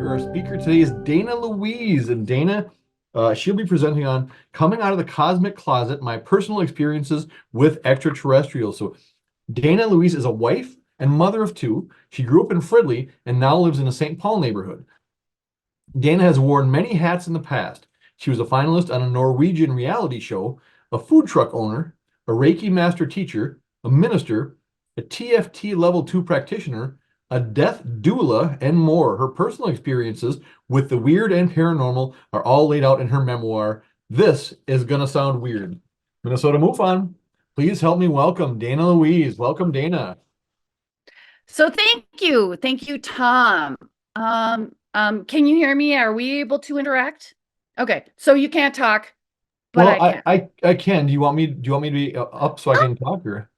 Our speaker today is Dana Louise, and Dana, she'll be presenting on coming out of the cosmic closet, my personal experiences with extraterrestrials. So, Dana Louise is a wife and mother of two. She grew up in Fridley and now lives in the St. Paul neighborhood. Dana has worn many hats in the past. She was a finalist on a Norwegian reality show, a food truck owner, a Reiki master teacher, a minister, a TFT level 2 practitioner, a death doula, and more. Her personal experiences with the weird and paranormal are all laid out in her memoir. This is going to sound weird. Minnesota MUFON, please help me welcome Dana Louise. Welcome, Dana. So thank you. Thank you, Tom. Can you hear me? Are we able to interact? Okay, so you can't talk, but Well, I can. I can. Do you want me to be up so I Oh, can talk or?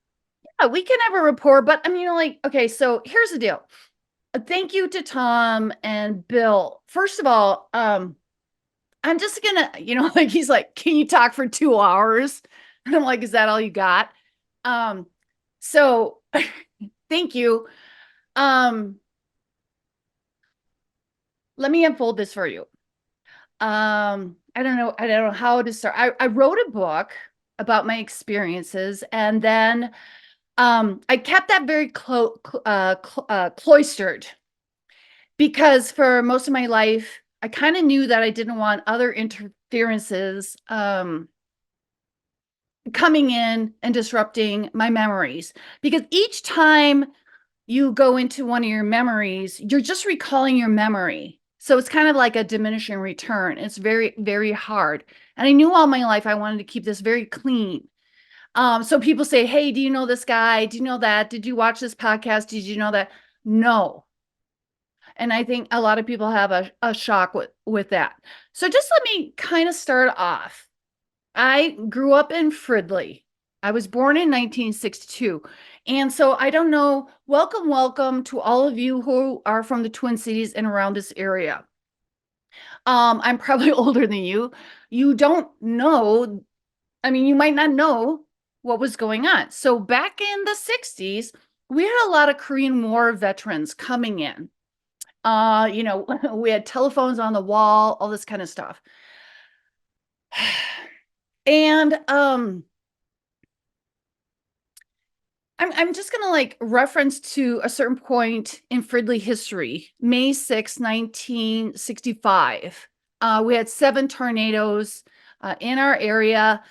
yeah, we can have a rapport, but I mean, like, okay, so here's the deal. Thank you to Tom and Bill. First of all, I'm just gonna, like he's like, can you talk for 2 hours? And I'm like, is that all you got? Um, so thank you. Um, Let me unfold this for you. I don't know how to start. I wrote a book about my experiences, and then I kept that very cloistered because for most of my life I kind of knew that I didn't want other interferences coming in and disrupting my memories, because each time you go into one of your memories, you're just recalling your memory. So it's kind of like a diminishing return. It's very, very hard. And I knew all my life I wanted to keep this very clean. So people say, hey, do you know this guy? Do you know that? Did you watch this podcast? Did you know that? No. And I think a lot of people have a shock with that. So just let me kind of start off. I grew up in Fridley. I was born in 1962. And so I don't know. Welcome to all of you who are from the Twin Cities and around this area. I'm probably older than you. You don't know. I mean, you might not know what was going on. So back in the 60s, we had a lot of Korean War veterans coming in. We had telephones on the wall, all this kind of stuff. And I'm just gonna like reference to a certain point in Fridley history, May 6, 1965. We had 7 tornadoes in our area,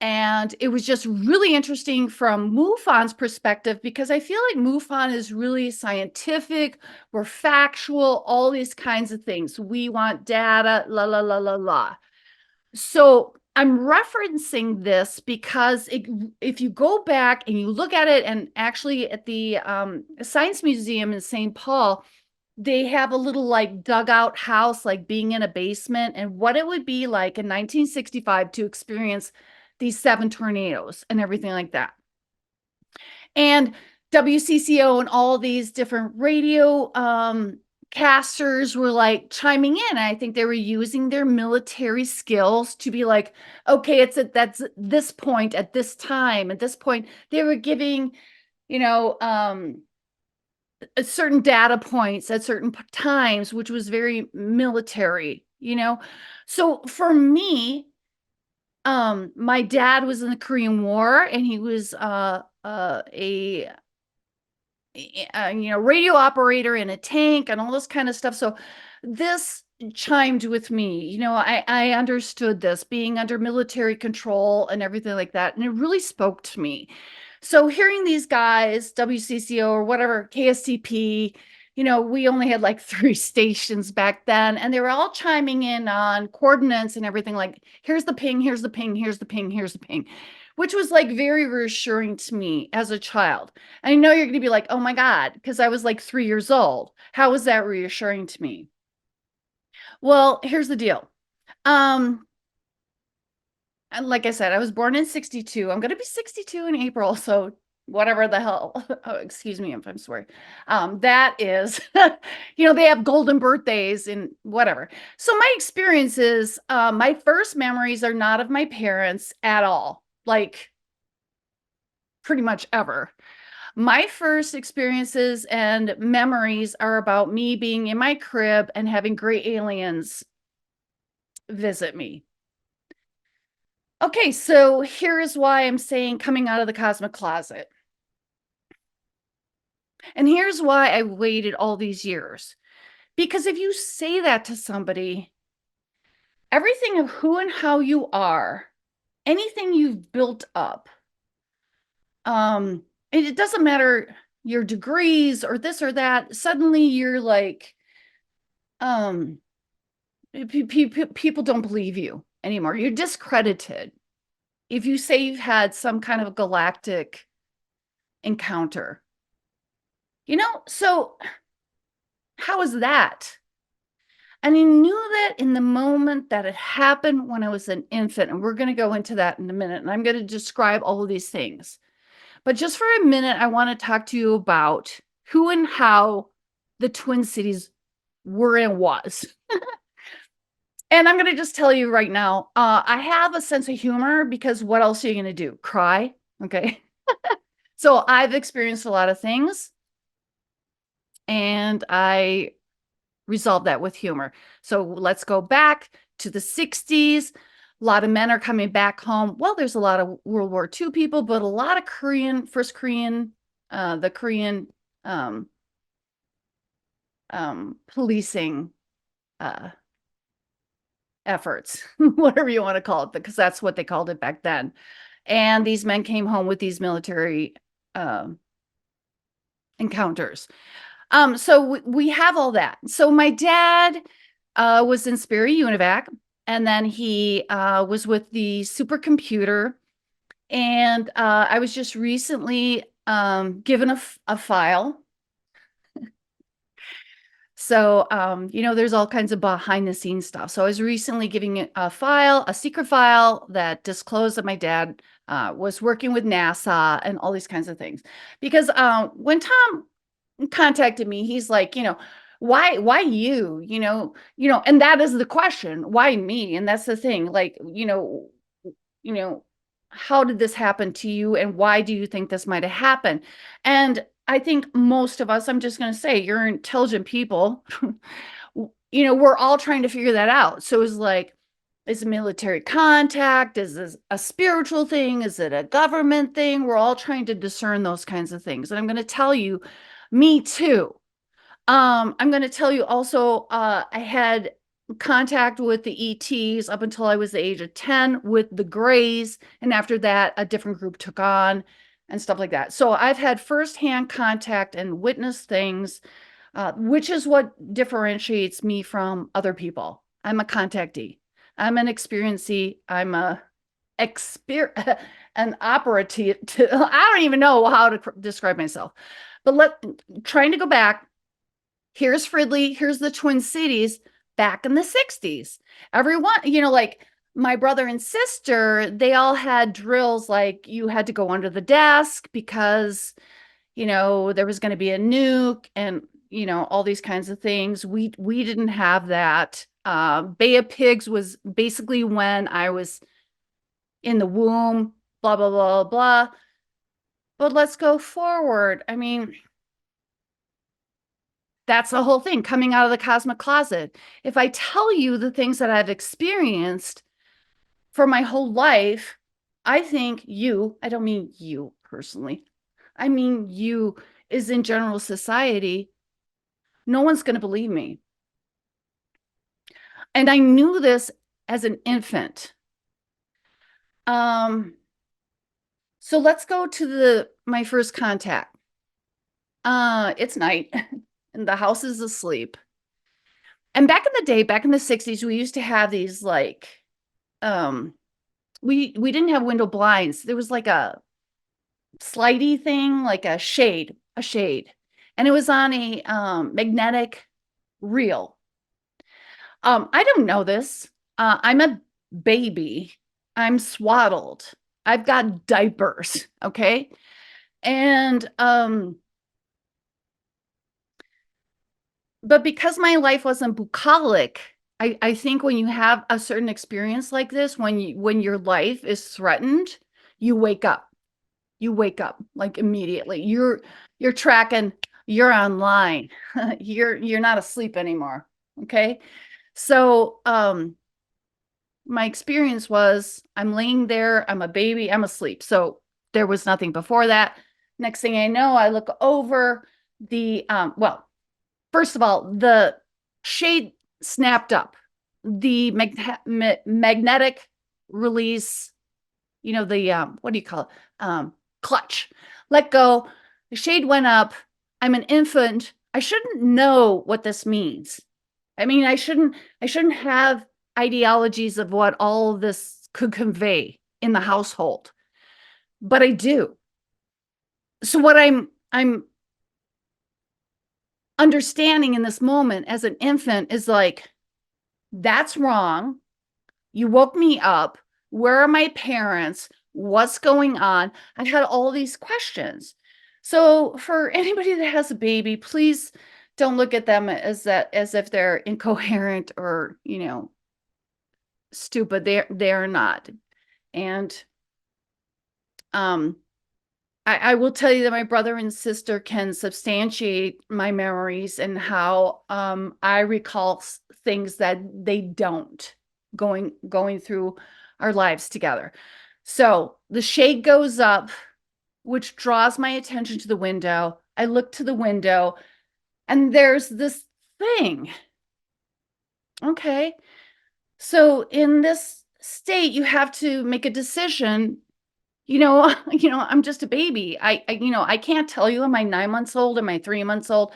and it was just really interesting from MUFON's perspective, because I feel like MUFON is really scientific, we're factual, all these kinds of things. We want data, la la la la la. So I'm referencing this because if you go back and you look at it, and actually at the Science Museum in St. Paul, they have a little like dugout house, like being in a basement, and what it would be like in 1965 to experience these 7 tornadoes and everything like that. And WCCO and all these different radio casters were like chiming in. I think they were using their military skills to be like, okay, that's this point at this time. At this point, they were giving, you know, certain data points at certain times, which was very military. So for me, my dad was in the Korean War, and he was a radio operator in a tank and all this kind of stuff. So this chimed with me. I understood this being under military control and everything like that, and it really spoke to me. So hearing these guys, WCCO or whatever, KSTP, we only had like 3 stations back then, and they were all chiming in on coordinates and everything, like, here's the ping, here's the ping, here's the ping, here's the ping, which was like very reassuring to me as a child. I know you're going to be like, oh my God, because I was like 3 years old. How was that reassuring to me? Well, here's the deal. Um, and like I said, I was born in 62. I'm going to be 62 in April. So whatever the hell, oh, excuse me if I'm swearing. That is, they have golden birthdays and whatever. So my experiences, my first memories are not of my parents at all, like pretty much ever. My first experiences and memories are about me being in my crib and having gray aliens visit me. Okay, so here's why I'm saying coming out of the cosmic closet. And here's why I waited all these years. Because if you say that to somebody, everything of who and how you are, anything you've built up, and it doesn't matter your degrees or this or that, suddenly you're like, um, people don't believe you anymore. You're discredited if you say you've had some kind of galactic encounter. So how is that? And I knew that in the moment that it happened when I was an infant. And we're going to go into that in a minute. And I'm going to describe all of these things. But just for a minute, I want to talk to you about who and how the Twin Cities were and was. And I'm going to just tell you right now, I have a sense of humor because what else are you going to do? Cry? Okay. So I've experienced a lot of things and I resolve that with humor. So let's go back to the 60s. A lot of men are coming back home. Well, there's a lot of World War II people, but a lot of the Korean policing efforts, whatever you want to call it, because that's what they called it back then. And these men came home with these military encounters. So we have all that. So my dad was in Sperry Univac, and then he was with the supercomputer. And I was just recently given a file. So, there's all kinds of behind the scenes stuff. So I was recently giving a secret file that disclosed that my dad was working with NASA and all these kinds of things. Because when Tom contacted me, he's like, why you, and that is the question, why me? And that's the thing, like, how did this happen to you and why do you think this might have happened? And I think most of us, I'm just going to say, you're intelligent people. We're all trying to figure that out. So it's like, is it military contact? Is this a spiritual thing? Is it a government thing? We're all trying to discern those kinds of things. And I'm going to tell you, me too. I'm going to tell you also, I had contact with the ETs up until I was the age of 10 with the Greys. And after that, a different group took on and stuff like that. So I've had firsthand contact and witnessed things, which is what differentiates me from other people. I'm a contactee. I'm an experiencee. I'm an operative. I don't even know how to describe myself. But trying to go back, here's Fridley, here's the Twin Cities back in the 60s. Everyone, like my brother and sister, they all had drills like you had to go under the desk because, there was going to be a nuke and, all these kinds of things. We didn't have that. Bay of Pigs was basically when I was in the womb, blah, blah, blah, blah. But let's go forward. I mean, that's the whole thing, coming out of the cosmic closet. If I tell you the things that I've experienced for my whole life, I think I don't mean you personally, I mean you is in general society, no one's going to believe me. And I knew this as an infant. So let's go to my first contact. It's night and the house is asleep. And back in the day, back in the 60s, we used to have these like, we didn't have window blinds. There was like a slidey thing, like a shade. And it was on a magnetic reel. I don't know this. I'm a baby. I'm swaddled. I've got diapers, okay? And but because my life wasn't bucolic, I think when you have a certain experience like this, when your life is threatened, you wake up. you wake up like immediately. You're tracking, you're online. You're not asleep anymore. Okay. So my experience was I'm laying there, I'm a baby, I'm asleep. So there was nothing before that. Next thing I know, I look over the well, first of all, the shade snapped up. The magnetic release, you know, the what do you call it? Clutch. Let go. The shade went up. I'm an infant. I shouldn't know what this means. I mean, I shouldn't have ideologies of what all of this could convey in the household, but I do. So what I'm understanding in this moment as an infant is like, that's wrong. You woke me up. Where are my parents? What's going on? I had all these questions. So for anybody that has a baby, please don't look at them as if they're incoherent or, stupid. They're not. And um I will tell you that my brother and sister can substantiate my memories and how I recall things that they don't going through our lives together. So the shade goes up, which draws my attention to the window. I look to the window and there's this thing. Okay. So in this state, you have to make a decision. I'm just a baby. I can't tell you, am I 9 months old? Am I 3 months old?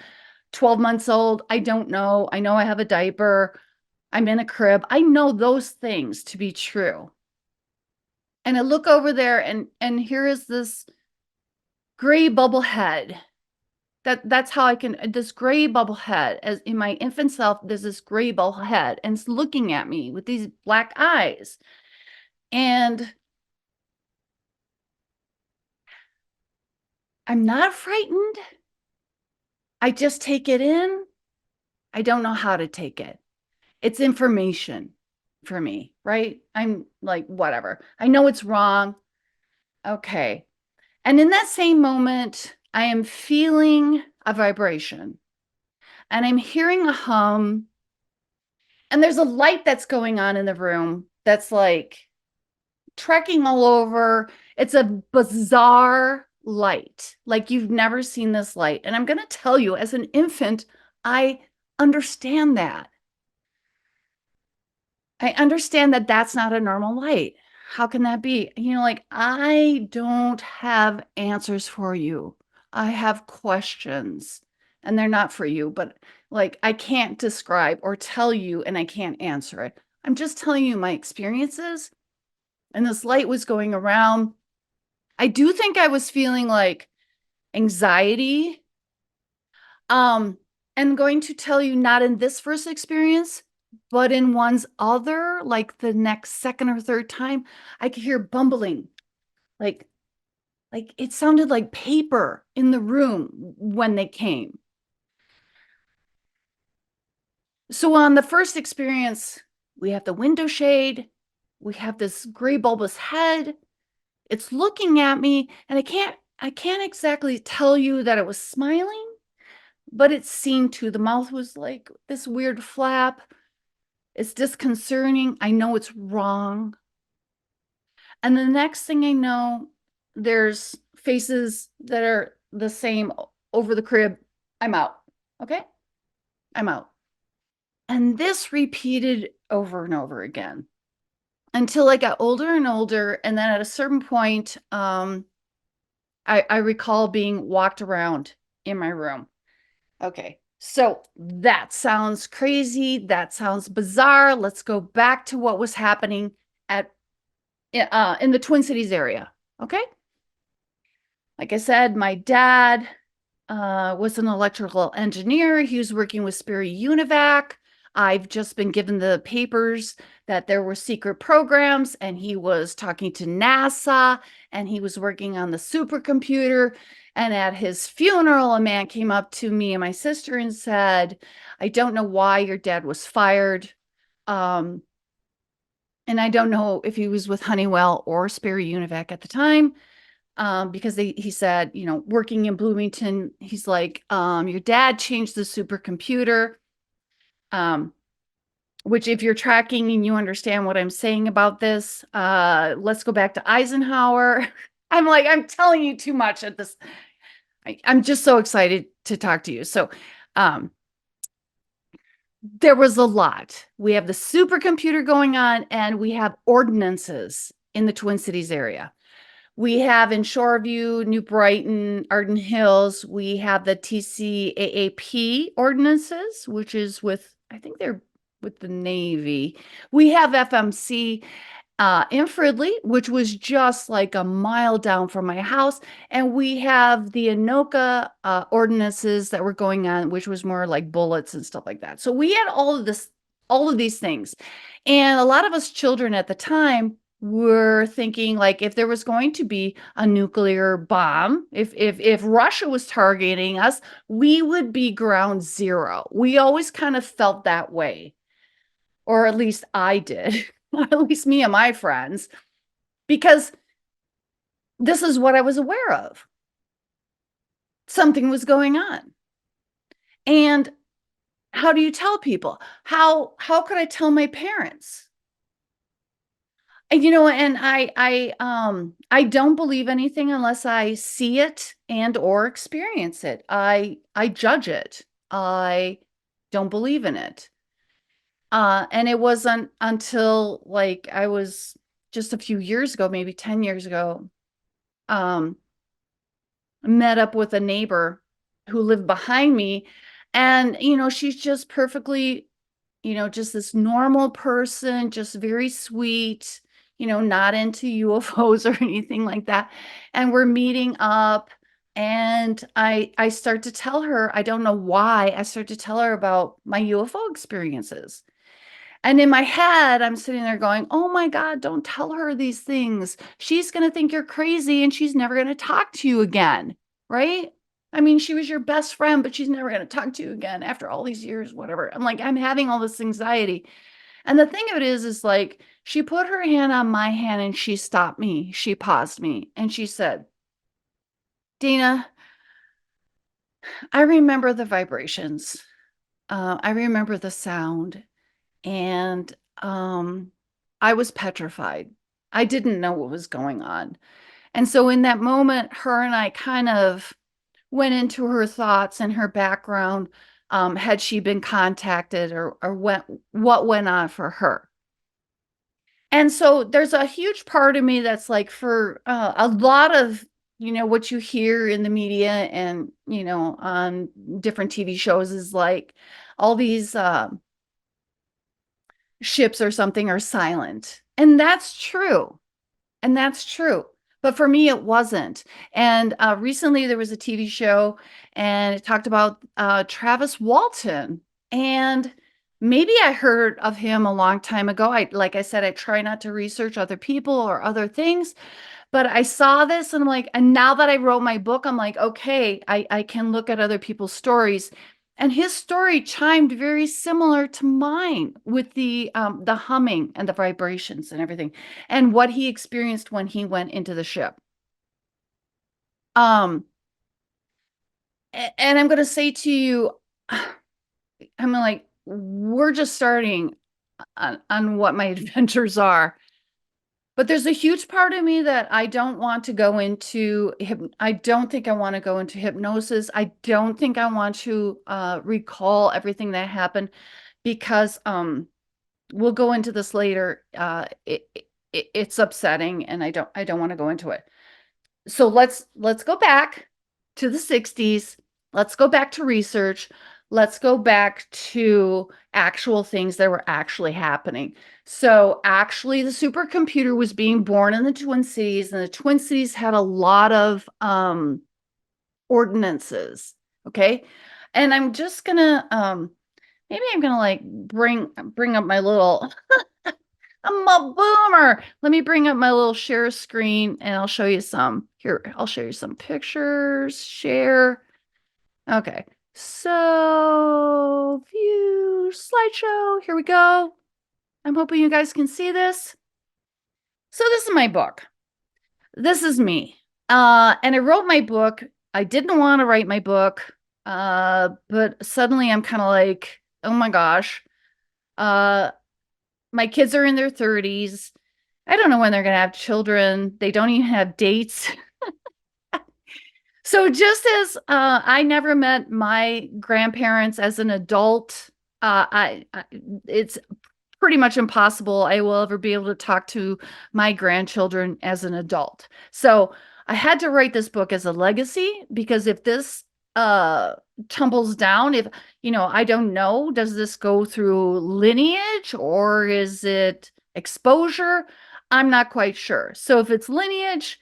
12 months old? I don't know. I know I have a diaper. I'm in a crib. I know those things to be true. And I look over there and here is this gray bubble head. That's how I can, this gray bubble head, as in my infant self, there's this gray bubble head and it's looking at me with these black eyes. And I'm not frightened. I just take it in. I don't know how to take it. It's information for me, right? I'm like, whatever. I know it's wrong. Okay. And in that same moment, I am feeling a vibration and I'm hearing a hum. And there's a light that's going on in the room that's like trekking all over. It's a bizarre light. Like you've never seen this light. And I'm going to tell you, as an infant, I understand that. I understand that that's not a normal light. How can that be? Like I don't have answers for you. I have questions and they're not for you, but like I can't describe or tell you and I can't answer it. I'm just telling you my experiences. And this light was going around. I do think I was feeling like anxiety. And going to tell you not in this first experience, but in one's other, like the next second or third time, I could hear bumbling. Like it sounded like paper in the room when they came. So on the first experience, we have the window shade, we have this gray bulbous head. It's looking at me, and I can't exactly tell you that it was smiling, but it seemed to. The mouth was like this weird flap. It's disconcerting. I know it's wrong. And the next thing I know, there's faces that are the same over the crib. I'm out. Okay. I'm out. And this repeated over and over again until I got older and older. And then at a certain point, I recall being walked around in my room. Okay. So that sounds crazy. That sounds bizarre. Let's go back to what was happening at in the Twin Cities area. Okay. Like I said, my dad was an electrical engineer. He was working with Spirit Univac. I've just been given the papers that there were secret programs, and he was talking to NASA, and he was working on the supercomputer. And at his funeral, a man came up to me and my sister and said, I don't know why your dad was fired. And I don't know if he was with Honeywell or Spirit Univac at the time, because he said, working in Bloomington, he's like, your dad changed the supercomputer, which if you're tracking and you understand what I'm saying about this, let's go back to Eisenhower. I'm like, I'm telling you too much at this. I'm just so excited to talk to you. So, there was a lot. We have the supercomputer going on, and we have ordinances in the Twin Cities area. We have in Shoreview, New Brighton, Arden Hills, we have the TCAAP ordinances, which is I think they're with the Navy. We have FMC in Fridley, which was just like a mile down from my house. And we have the Anoka ordinances that were going on, which was more like bullets and stuff like that. So we had all of these things. And a lot of us children at the time were thinking, like, if there was going to be a nuclear bomb, if Russia was targeting us, we would be ground zero. We always kind of felt that way, or at least I did. At least me and my friends, because this is what I was aware of. Something was going on. And how do you tell people? How could I tell my parents? And I don't believe anything unless I see it and or experience it. I judge it. I don't believe in it. And it wasn't until like I was just a few years ago, maybe 10 years ago, met up with a neighbor who lived behind me. And, she's just perfectly, just this normal person, just very sweet, not into UFOs or anything like that. And we're meeting up. And I start to tell her, I don't know why, I start to tell her about my UFO experiences. And in my head, I'm sitting there going, oh my God, don't tell her these things. She's going to think you're crazy and she's never going to talk to you again. Right? I mean, she was your best friend, but she's never going to talk to you again after all these years, whatever. I'm like, I'm having all this anxiety. And the thing of it is like, she put her hand on my hand and she stopped me. She paused me and she said, Dina, I remember the vibrations. I remember the sound. And I was petrified. I didn't know what was going on. And so in that moment, her and I kind of went into her thoughts and her background. Had she been contacted, or what went on for her? And so there's a huge part of me that's like, for a lot of what you hear in the media and on different TV shows is like all these ships or something are silent. And that's true. And that's true. But for me, it wasn't. And recently there was a TV show and it talked about Travis Walton. And maybe I heard of him a long time ago. Like I said, I try not to research other people or other things. But I saw this and I'm like, and now that I wrote my book, I'm like, okay, I can look at other people's stories. And his story chimed very similar to mine with the humming and the vibrations and everything, and what he experienced when he went into the ship. Um, and I'm going to say to you, I'm like, we're just starting on what my adventures are. But there's a huge part of me that I don't want to go into. I don't think I want to go into hypnosis. I don't think I want to recall everything that happened, because we'll go into this later. It's upsetting, and I don't want to go into it. So let's go back to the 60s. Let's go back to research. Let's go back to actual things that were actually happening. So actually the supercomputer was being born in the Twin Cities, and the Twin Cities had a lot of ordinances. Okay. And I'm just gonna maybe I'm gonna like bring up my little I'm a boomer. Let me bring up my little share screen and I'll show you some. Here, I'll show you some pictures. Share. Okay. So, view slideshow. Here we go. I'm hoping you guys can see this. So, this is my book. This is me. And I wrote my book. I didn't want to write my book, but suddenly I'm kind of like, oh my gosh, uh, my kids are in their 30s. I don't know when they're going to have children. They don't even have dates. So just as I never met my grandparents as an adult, it's pretty much impossible I will ever be able to talk to my grandchildren as an adult. So I had to write this book as a legacy because if this uh tumbles down, if I don't know, does this go through lineage or is it exposure? I'm not quite sure. So if it's lineage,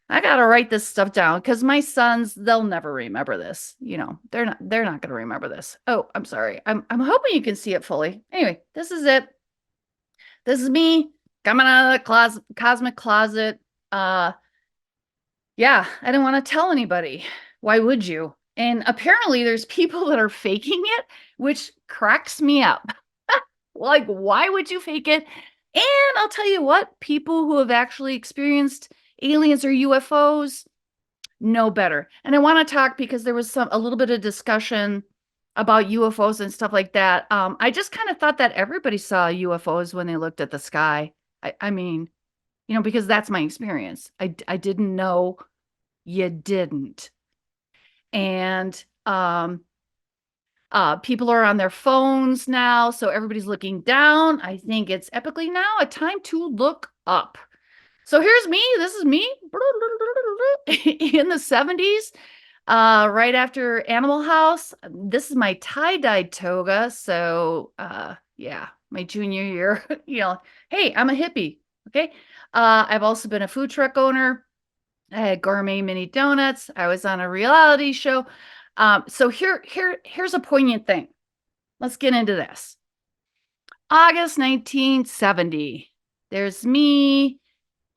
I gotta write this stuff down because my sons, they'll never remember this. They're not gonna remember this. Oh, I'm sorry. I'm hoping you can see it fully. Anyway, this is it. This is me coming out of the cosmic closet. Uh yeah, I didn't want to tell anybody. Why would you? And apparently there's people that are faking it, which cracks me up. Like, why would you fake it? And I'll tell you what, people who have actually experienced aliens or UFOs know better. And I want to talk because there was a little bit of discussion about UFOs and stuff like that. I just kind of thought that everybody saw UFOs when they looked at the sky. I mean, because that's my experience. I didn't know you didn't. And people are on their phones now, so everybody's looking down. I think it's epically now a time to look up. So here's me. This is me in the 70s, right after Animal House. This is my tie-dyed toga. So yeah, my junior year, hey, I'm a hippie. Okay. I've also been a food truck owner. I had gourmet mini donuts. I was on a reality show. So here's a poignant thing. Let's get into this. August 1970. There's me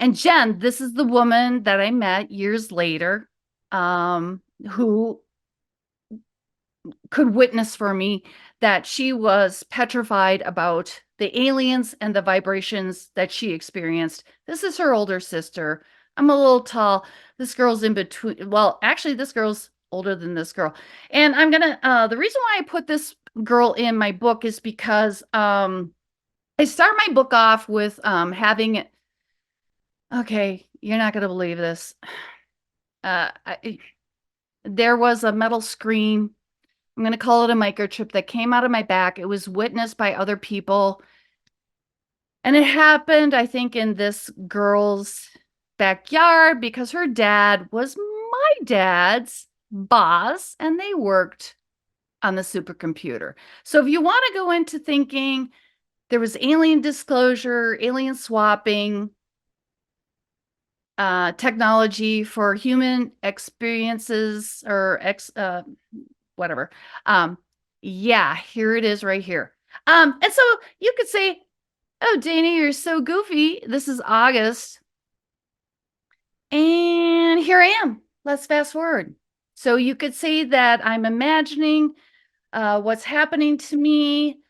and Jen. This is the woman that I met years later, who could witness for me that she was petrified about the aliens and the vibrations that she experienced. This is her older sister. I'm a little tall. This girl's in between. Well, actually, this girl's older than this girl. And the reason why I put this girl in my book is because I start my book off with having, okay, you're not going to believe this. There was a metal screen. I'm going to call it a microchip that came out of my back. It was witnessed by other people. And it happened, I think, in this girl's backyard because her dad was my dad's boss and they worked on the supercomputer. So if you want to go into thinking there was alien disclosure, alien swapping, technology for human experiences or whatever. Yeah, here it is right here. And so you could say, oh, Dana, you're so goofy. This is August. And here I am. Let's fast forward. So you could say that I'm imagining what's happening to me,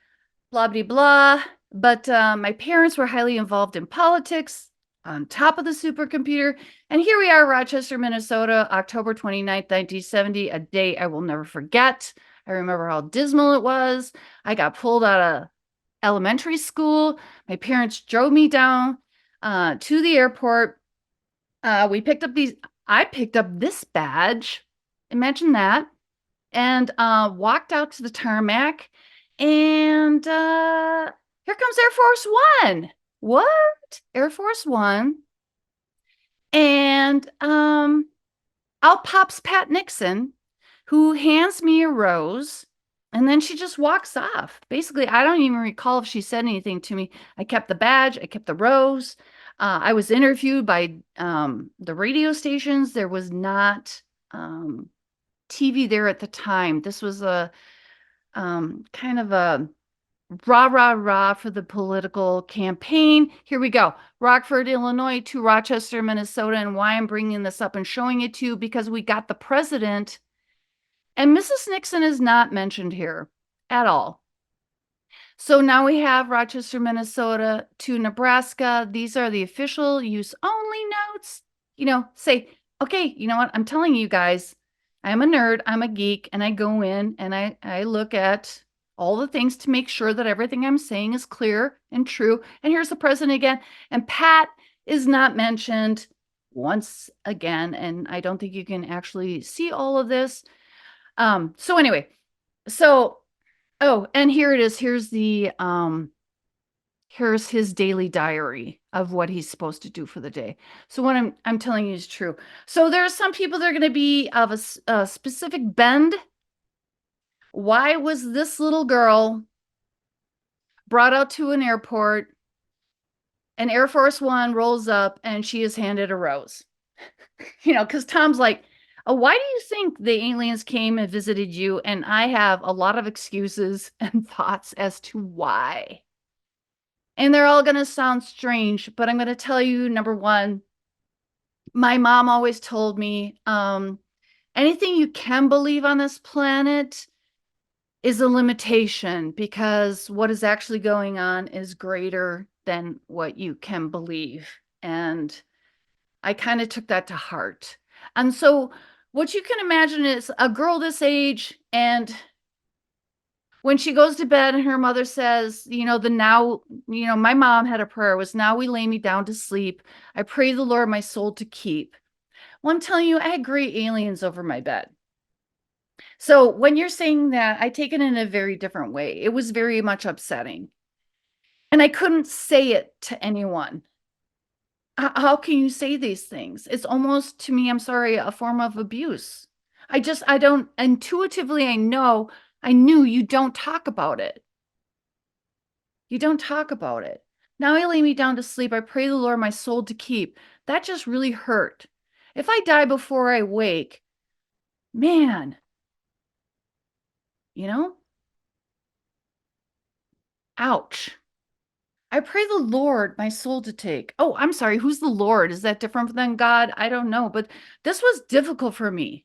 blah, blah, blah. But my parents were highly involved in politics on top of the supercomputer. And here we are, Rochester, Minnesota, October 29th, 1970, a day I will never forget. I remember how dismal it was. I got pulled out of elementary school. My parents drove me down to the airport. I picked up this badge. Imagine that. And walked out to the tarmac. And here comes Air Force One. What? Air Force One. And out pops Pat Nixon, who hands me a rose. And then she just walks off. Basically, I don't even recall if she said anything to me. I kept the badge. I kept the rose. I was interviewed by the radio stations. There was not TV there at the time. This was a kind of a rah, rah, rah for the political campaign. Here we go. Rockford, Illinois to Rochester, Minnesota. And why I'm bringing this up and showing it to you, because we got the president. And Mrs. Nixon is not mentioned here at all. So now we have Rochester, Minnesota to Nebraska. These are the official use only notes. Say, okay, you know what? I'm telling you guys, I'm a nerd, I'm a geek, and I go in and I look at all the things to make sure that everything I'm saying is clear and true. And here's the president again. And Pat is not mentioned once again. And I don't think you can actually see all of this. So anyway, so oh, and here it is. Here's his daily diary of what he's supposed to do for the day. So what I'm telling you is true. So there are some people that are going to be of a specific bend. Why was this little girl brought out to an airport and Air Force One rolls up and she is handed a rose? Because Tom's like, oh, why do you think the aliens came and visited you? And I have a lot of excuses and thoughts as to why. And they're all going to sound strange, but I'm going to tell you, number one, my mom always told me anything you can believe on this planet is a limitation because what is actually going on is greater than what you can believe. And I kind of took that to heart. And so what you can imagine is a girl this age, and when she goes to bed and her mother says, my mom had a prayer was, now we lay me down to sleep. I pray the Lord my soul to keep. Well, I'm telling you, I had great aliens over my bed. So when you're saying that, I take it in a very different way. It was very much upsetting. And I couldn't say it to anyone. How can you say these things? It's almost, to me, I'm sorry, a form of abuse. I don't intuitively, I knew you don't talk about it. You don't talk about it. Now I lay me down to sleep. I pray the Lord my soul to keep. That just really hurt. If I die before I wake, man, you know, ouch. I pray the Lord my soul to take. Oh, I'm sorry. Who's the Lord? Is that different than God? I don't know. But this was difficult for me.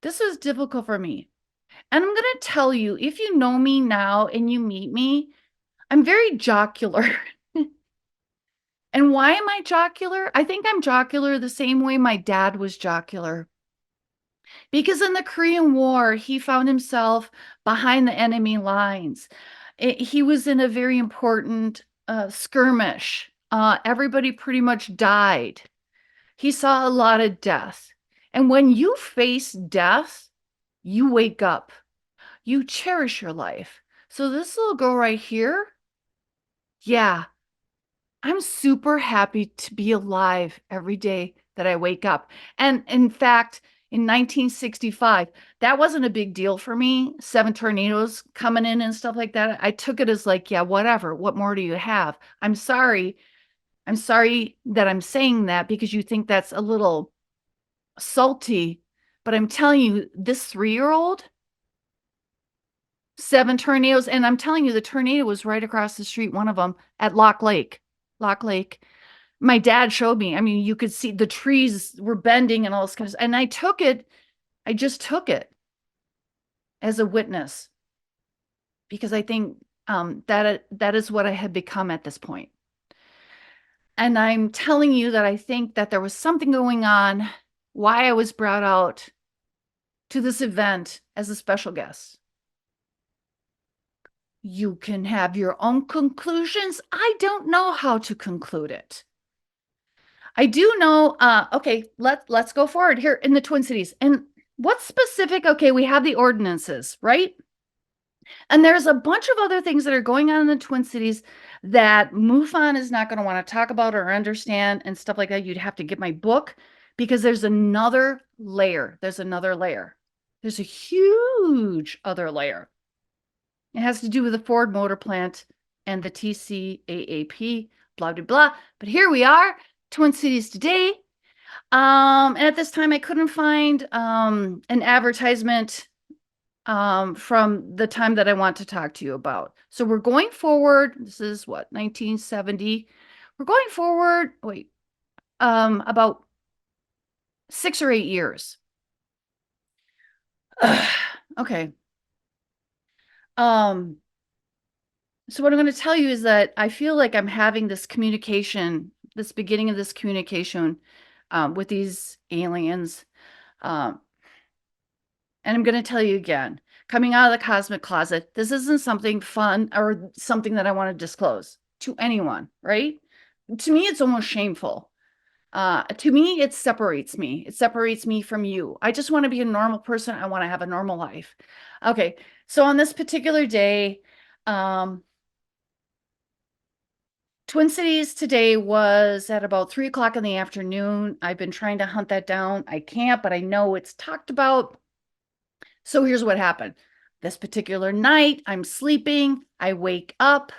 This was difficult for me. And I'm going to tell you, if you know me now and you meet me, I'm very jocular. And why am I jocular? I think I'm jocular the same way my dad was jocular. Because in the Korean War, he found himself behind the enemy lines. He was in a very important skirmish. Everybody pretty much died. He saw a lot of death. And when you face death, you wake up. You cherish your life. So this little girl right here, yeah, I'm super happy to be alive every day that I wake up. And in fact, in 1965, that wasn't a big deal for me. 7 tornadoes coming in and stuff like that. I took it as like, yeah, whatever. What more do you have? I'm sorry. I'm sorry that I'm saying that because you think that's a little salty. But I'm telling you, this 3-year-old, 7 tornadoes. And I'm telling you, the tornado was right across the street, one of them at Lock Lake. Lock Lake. My dad showed me. I mean, you could see the trees were bending and all this kind of stuff. And I just took it as a witness because I think that is what I had become at this point. And I'm telling you that I think that there was something going on, why I was brought out to this event as a special guest. You can have your own conclusions. I don't know how to conclude it. I do know, okay, let's go forward here in the Twin Cities. And what's specific? Okay, we have the ordinances, right? And there's a bunch of other things that are going on in the Twin Cities that MUFON is not going to want to talk about or understand and stuff like that. You'd have to get my book because there's another layer. There's another layer. There's a huge other layer. It has to do with the Ford Motor Plant and the TCAAP, blah, blah, blah. But here we are, Twin Cities today. And at this time, I couldn't find an advertisement from the time that I want to talk to you about. So we're going forward. This is what, 1970. We're going forward, about 6 or 8 years. Okay. So what I'm going to tell you is that I feel like I'm having this communication, this beginning of this communication with these aliens. Um, and I'm going to tell you again, coming out of the cosmic closet, this isn't something fun or something that I want to disclose to anyone, right? To me, it's almost shameful. To me, it separates me. It separates me from you. I just want to be a normal person. I want to have a normal life. Okay. So on this particular day, Twin Cities today was at about 3 o'clock in the afternoon. I've been trying to hunt that down. I can't, but I know it's talked about. So here's what happened. This particular night, I'm sleeping. I wake up.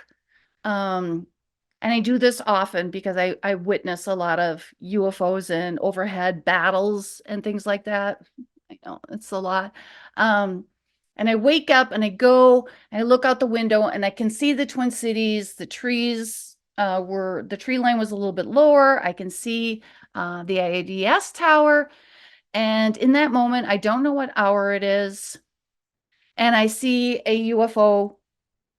And I do this often because I witness a lot of UFOs and overhead battles and things like that. I know it's a lot. And I wake up and I go and I look out the window and I can see the Twin Cities. The trees the tree line was a little bit lower. I can see the IADS tower. And in that moment, I don't know what hour it is. And I see a UFO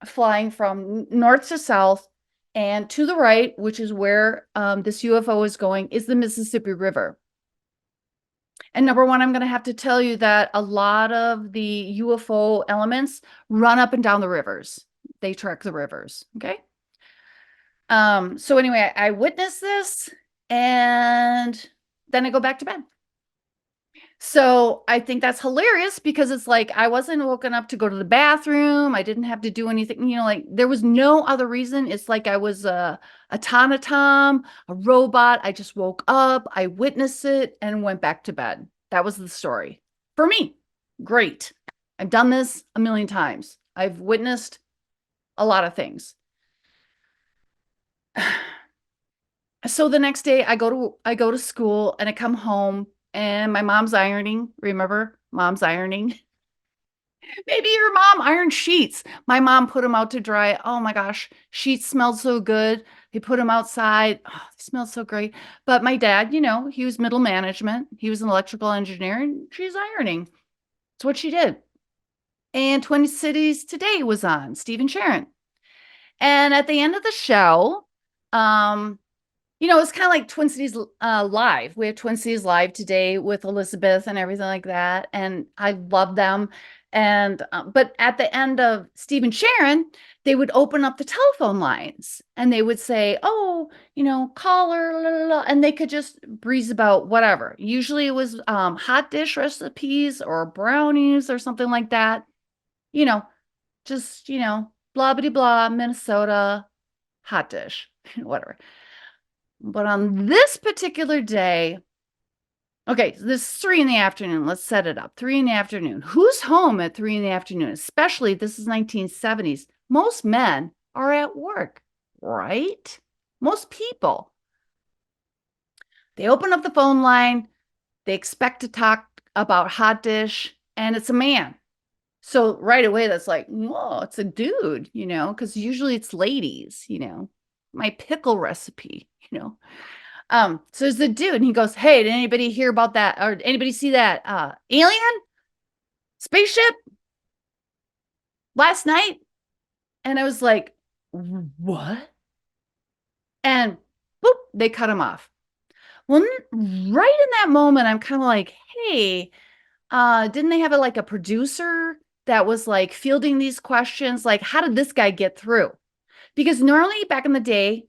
flying from north to south, and to the right, which is where this UFO is going, is the Mississippi River. And number one, I'm going to have to tell you that a lot of the UFO elements run up and down the rivers. They trek the rivers. Okay. So anyway, I witnessed this and then I go back to bed. So I think that's hilarious because it's like I wasn't woken up to go to the bathroom. I didn't have to do anything, like there was no other reason. It's like I was a automaton, a robot. I just woke up, I witnessed it, and went back to bed. That was the story. For me, great. I've done this a million times. I've witnessed a lot of things. So the next day I go to school and I come home and my mom's ironing. Remember? Mom's ironing. Maybe your mom ironed sheets. My mom put them out to dry. Oh my gosh, sheets smelled so good. They put them outside. Oh, they smelled so great. But my dad, he was middle management. He was an electrical engineer and she's ironing. That's what she did. And Twin Cities Today was on, Stephen Sharon. And at the end of the show, it's kind of like Twin Cities Live. We have Twin Cities Live today with Elizabeth and everything like that. And I love them. And but at the end of Stephen Sharon, they would open up the telephone lines and they would say, oh, caller, la, la, la, and they could just breeze about whatever. Usually it was hot dish recipes or brownies or something like that. Just, blah, blah, blah, Minnesota, hot dish, whatever. But on this particular day, okay, this is 3 in the afternoon. Let's set it up. 3 in the afternoon. Who's home at 3 in the afternoon? Especially, this is 1970s. Most men are at work, right? Most people. They open up the phone line. They expect to talk about hot dish, and it's a man. So right away, that's like, whoa, it's a dude, because usually it's ladies, my pickle recipe, So it's the dude, and he goes, hey, did anybody hear about that? Or anybody see that alien spaceship last night? And I was like, what? And boop, they cut him off. Well, right in that moment, I'm kind of like, hey, didn't they have a producer that was like fielding these questions? Like, how did this guy get through? Because normally back in the day,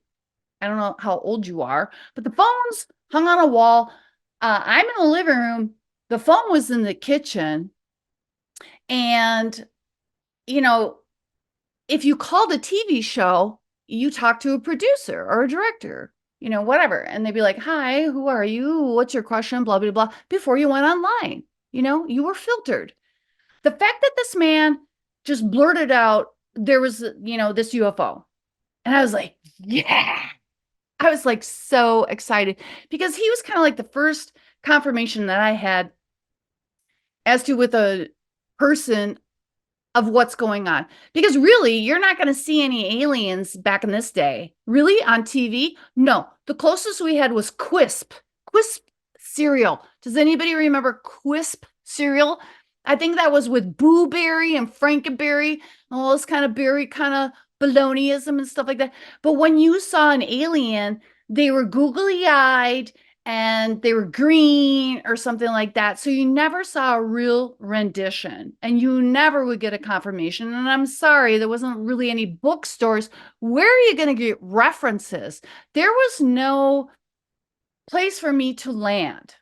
I don't know how old you are, but the phones hung on a wall. I'm in the living room. The phone was in the kitchen. And, if you called a TV show, you talk to a producer or a director, whatever. And they'd be like, hi, who are you? What's your question? Blah, blah, blah. Before you went online, you were filtered. The fact that this man just blurted out, there was, this UFO. And I was like, yeah. I was like so excited because he was kind of like the first confirmation that I had as to with a person of what's going on. Because really, you're not going to see any aliens back in this day. Really? On TV? No. The closest we had was Quisp. Quisp cereal. Does anybody remember Quisp cereal? I think that was with Boo Berry and Frankenberry, all this kind of berry kind of baloneyism and stuff like that. But when you saw an alien, they were googly-eyed and they were green or something like that. So you never saw a real rendition and you never would get a confirmation. And I'm sorry, there wasn't really any bookstores. Where are you going to get references? There was no place for me to land.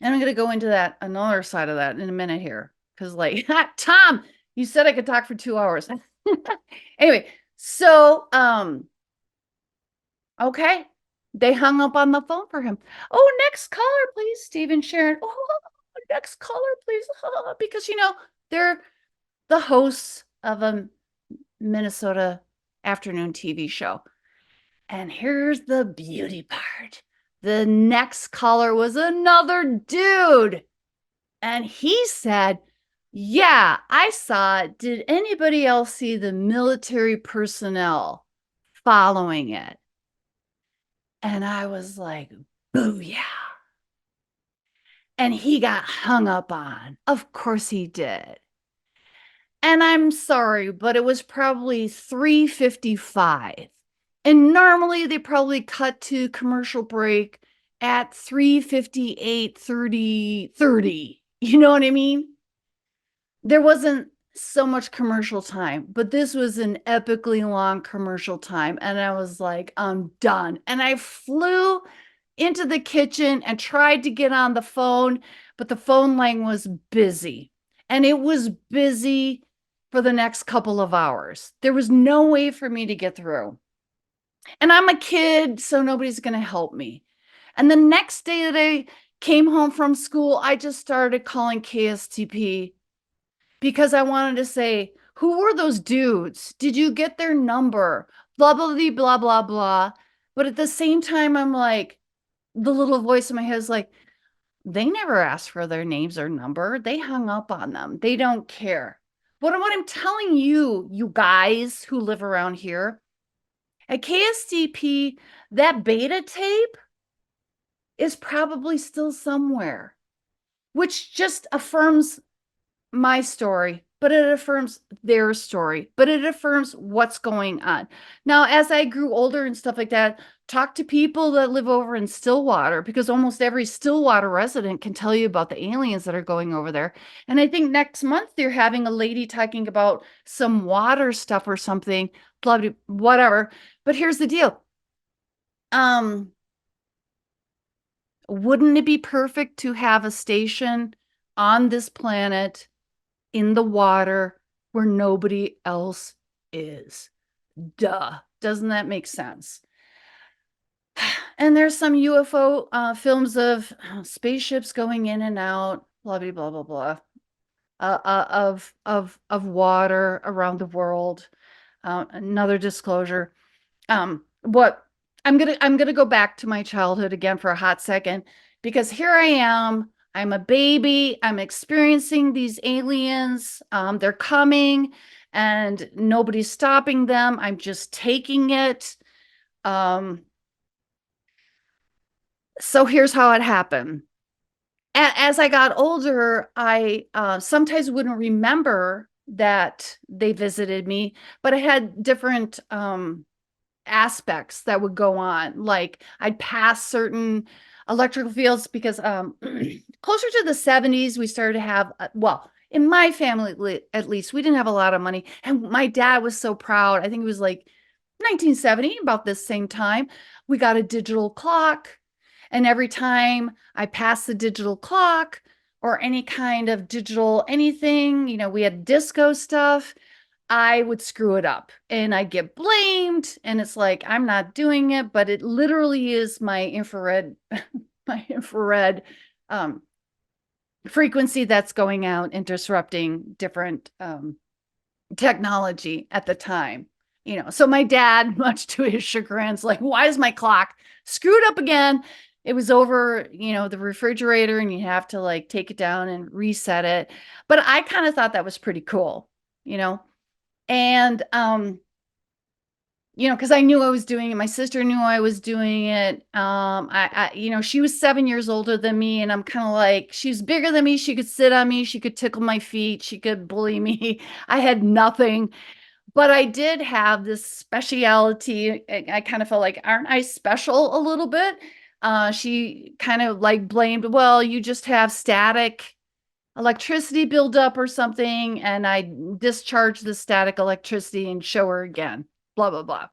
And I'm going to go into that, another side of that in a minute here. Because, like, Tom, you said I could talk for 2 hours. Anyway, so, okay. They hung up on the phone for him. Oh, next caller, please, Stephen Sharon. Oh, next caller, please. Because, they're the hosts of a Minnesota afternoon TV show. And here's the beauty part. The next caller was another dude. And he said, yeah, I saw it. Did anybody else see the military personnel following it? And I was like, booyah. And he got hung up on. Of course he did. And I'm sorry, but it was probably 3:55. And normally they probably cut to commercial break at 3:58, 30. You know what I mean? There wasn't so much commercial time, but this was an epically long commercial time. And I was like, I'm done. And I flew into the kitchen and tried to get on the phone, but the phone line was busy. And it was busy for the next couple of hours. There was no way for me to get through. And I'm a kid, so nobody's going to help me. And the next day that I came home from school, I just started calling KSTP because I wanted to say, who were those dudes? Did you get their number? Blah, blah, blah, blah, blah, blah. But at the same time, I'm like, the little voice in my head is like, they never asked for their names or number. They hung up on them. They don't care. But what I'm telling you, you guys who live around here, at KSTP, that beta tape is probably still somewhere, which just affirms my story, but it affirms their story, but it affirms what's going on. Now, as I grew older and stuff like that, talk to people that live over in Stillwater, because almost every Stillwater resident can tell you about the aliens that are going over there. And I think next month they're having a lady talking about some water stuff or something, blah, blah, whatever. But here's the deal. Wouldn't it be perfect to have a station on this planet in the water where nobody else is? Duh. Doesn't that make sense? And there's some UFO films of spaceships going in and out, blah, blah, blah, blah, blah, of water around the world. Another disclosure. What I'm gonna go back to my childhood again for a hot second, because here I am. I'm a baby. I'm experiencing these aliens. They're coming, and nobody's stopping them. I'm just taking it. So here's how it happened. As I got older, I sometimes wouldn't remember that they visited me, but I had different aspects that would go on. Like I'd pass certain electrical fields because closer to the 70s, we started to have, well, in my family, at least, we didn't have a lot of money. And my dad was so proud. I think it was like 1970, about this same time, we got a digital clock. And every time I passed the digital clock or any kind of digital anything, we had disco stuff, I would screw it up and I get blamed. And it's like, I'm not doing it, but it literally is my infrared, my infrared frequency that's going out and disrupting different technology at the time. So my dad, much to his chagrin, is like, why is my clock screwed up again? It was over, the refrigerator, and you have to like take it down and reset it. But I kind of thought that was pretty cool, and because I knew I was doing it. My sister knew I was doing it. She was 7 years older than me, and I'm kind of like, she was bigger than me. She could sit on me. She could tickle my feet. She could bully me. I had nothing. But I did have this speciality. I kind of felt like, aren't I special a little bit? She kind of like blamed, well, you just have static electricity buildup or something, and I discharge the static electricity and show her again, blah, blah, blah.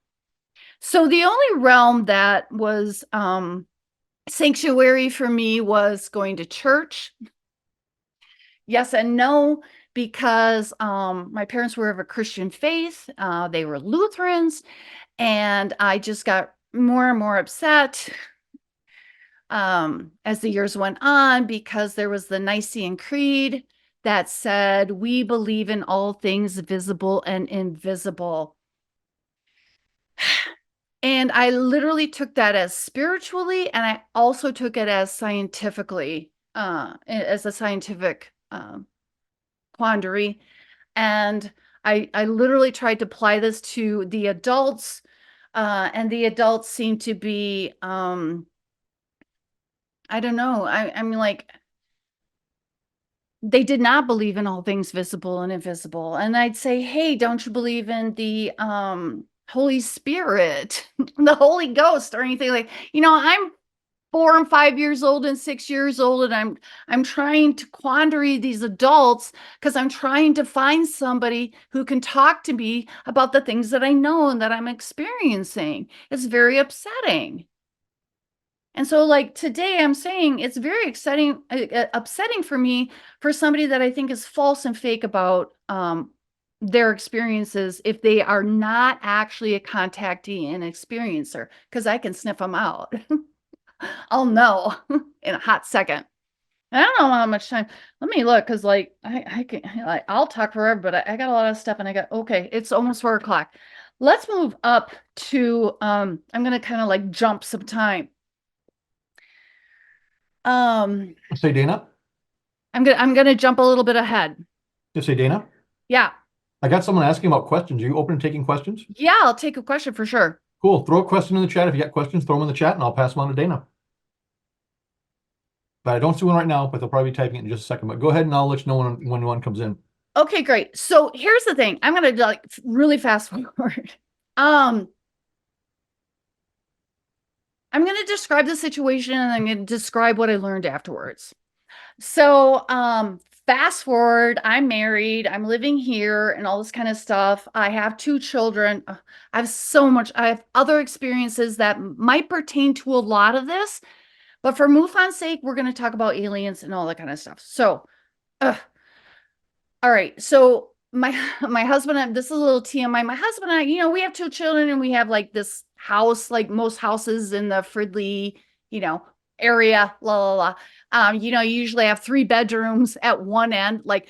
So the only realm that was sanctuary for me was going to church. Yes and no, because my parents were of a Christian faith. They were Lutherans, and I just got more and more upset as the years went on, because there was the Nicene Creed that said, we believe in all things visible and invisible. And I literally took that as spiritually, and I also took it as scientifically, as a scientific quandary. And I literally tried to apply this to the adults, and the adults seem to be, I don't know. I'm like, they did not believe in all things visible and invisible. And I'd say, hey, don't you believe in the Holy Spirit, the Holy Ghost, or anything? Like, I'm 4 and 5 years old and 6 years old, and I'm trying to quandary these adults because I'm trying to find somebody who can talk to me about the things that I know and that I'm experiencing. It's very upsetting. And so, like, today I'm saying it's very exciting, upsetting for me, for somebody that I think is false and fake about their experiences, if they are not actually a contactee and experiencer, because I can sniff them out. I'll know in a hot second. I don't know how much time. Let me look, because like I can, like, I'll talk forever, but I got a lot of stuff, and I got, okay, it's almost 4 o'clock. Let's move up to I'm gonna kind of like jump some time. Um, Say Dana. I'm gonna jump a little bit ahead. Just say Dana. Yeah. I got someone asking about questions. Are you open to taking questions? Yeah, I'll take a question for sure. Cool. Throw a question in the chat. If you got questions, throw them in the chat and I'll pass them on to Dana. But I don't see one right now, but they'll probably be typing it in just a second. But go ahead and I'll let you know when one comes in. Okay, great. So here's the thing. I'm gonna like really fast forward. Um, I'm gonna describe the situation, and I'm gonna describe what I learned afterwards. So, fast forward, I'm married, I'm living here and all this kind of stuff. I have 2 children. I have other experiences that might pertain to a lot of this, but for MUFON's sake, we're going to talk about aliens and all that kind of stuff. So, all right. So my husband and this is a little TMI. My husband and I, we have 2 children, and we have like this house, like most houses in the Fridley, area, la la la. You usually have 3 bedrooms at one end. Like,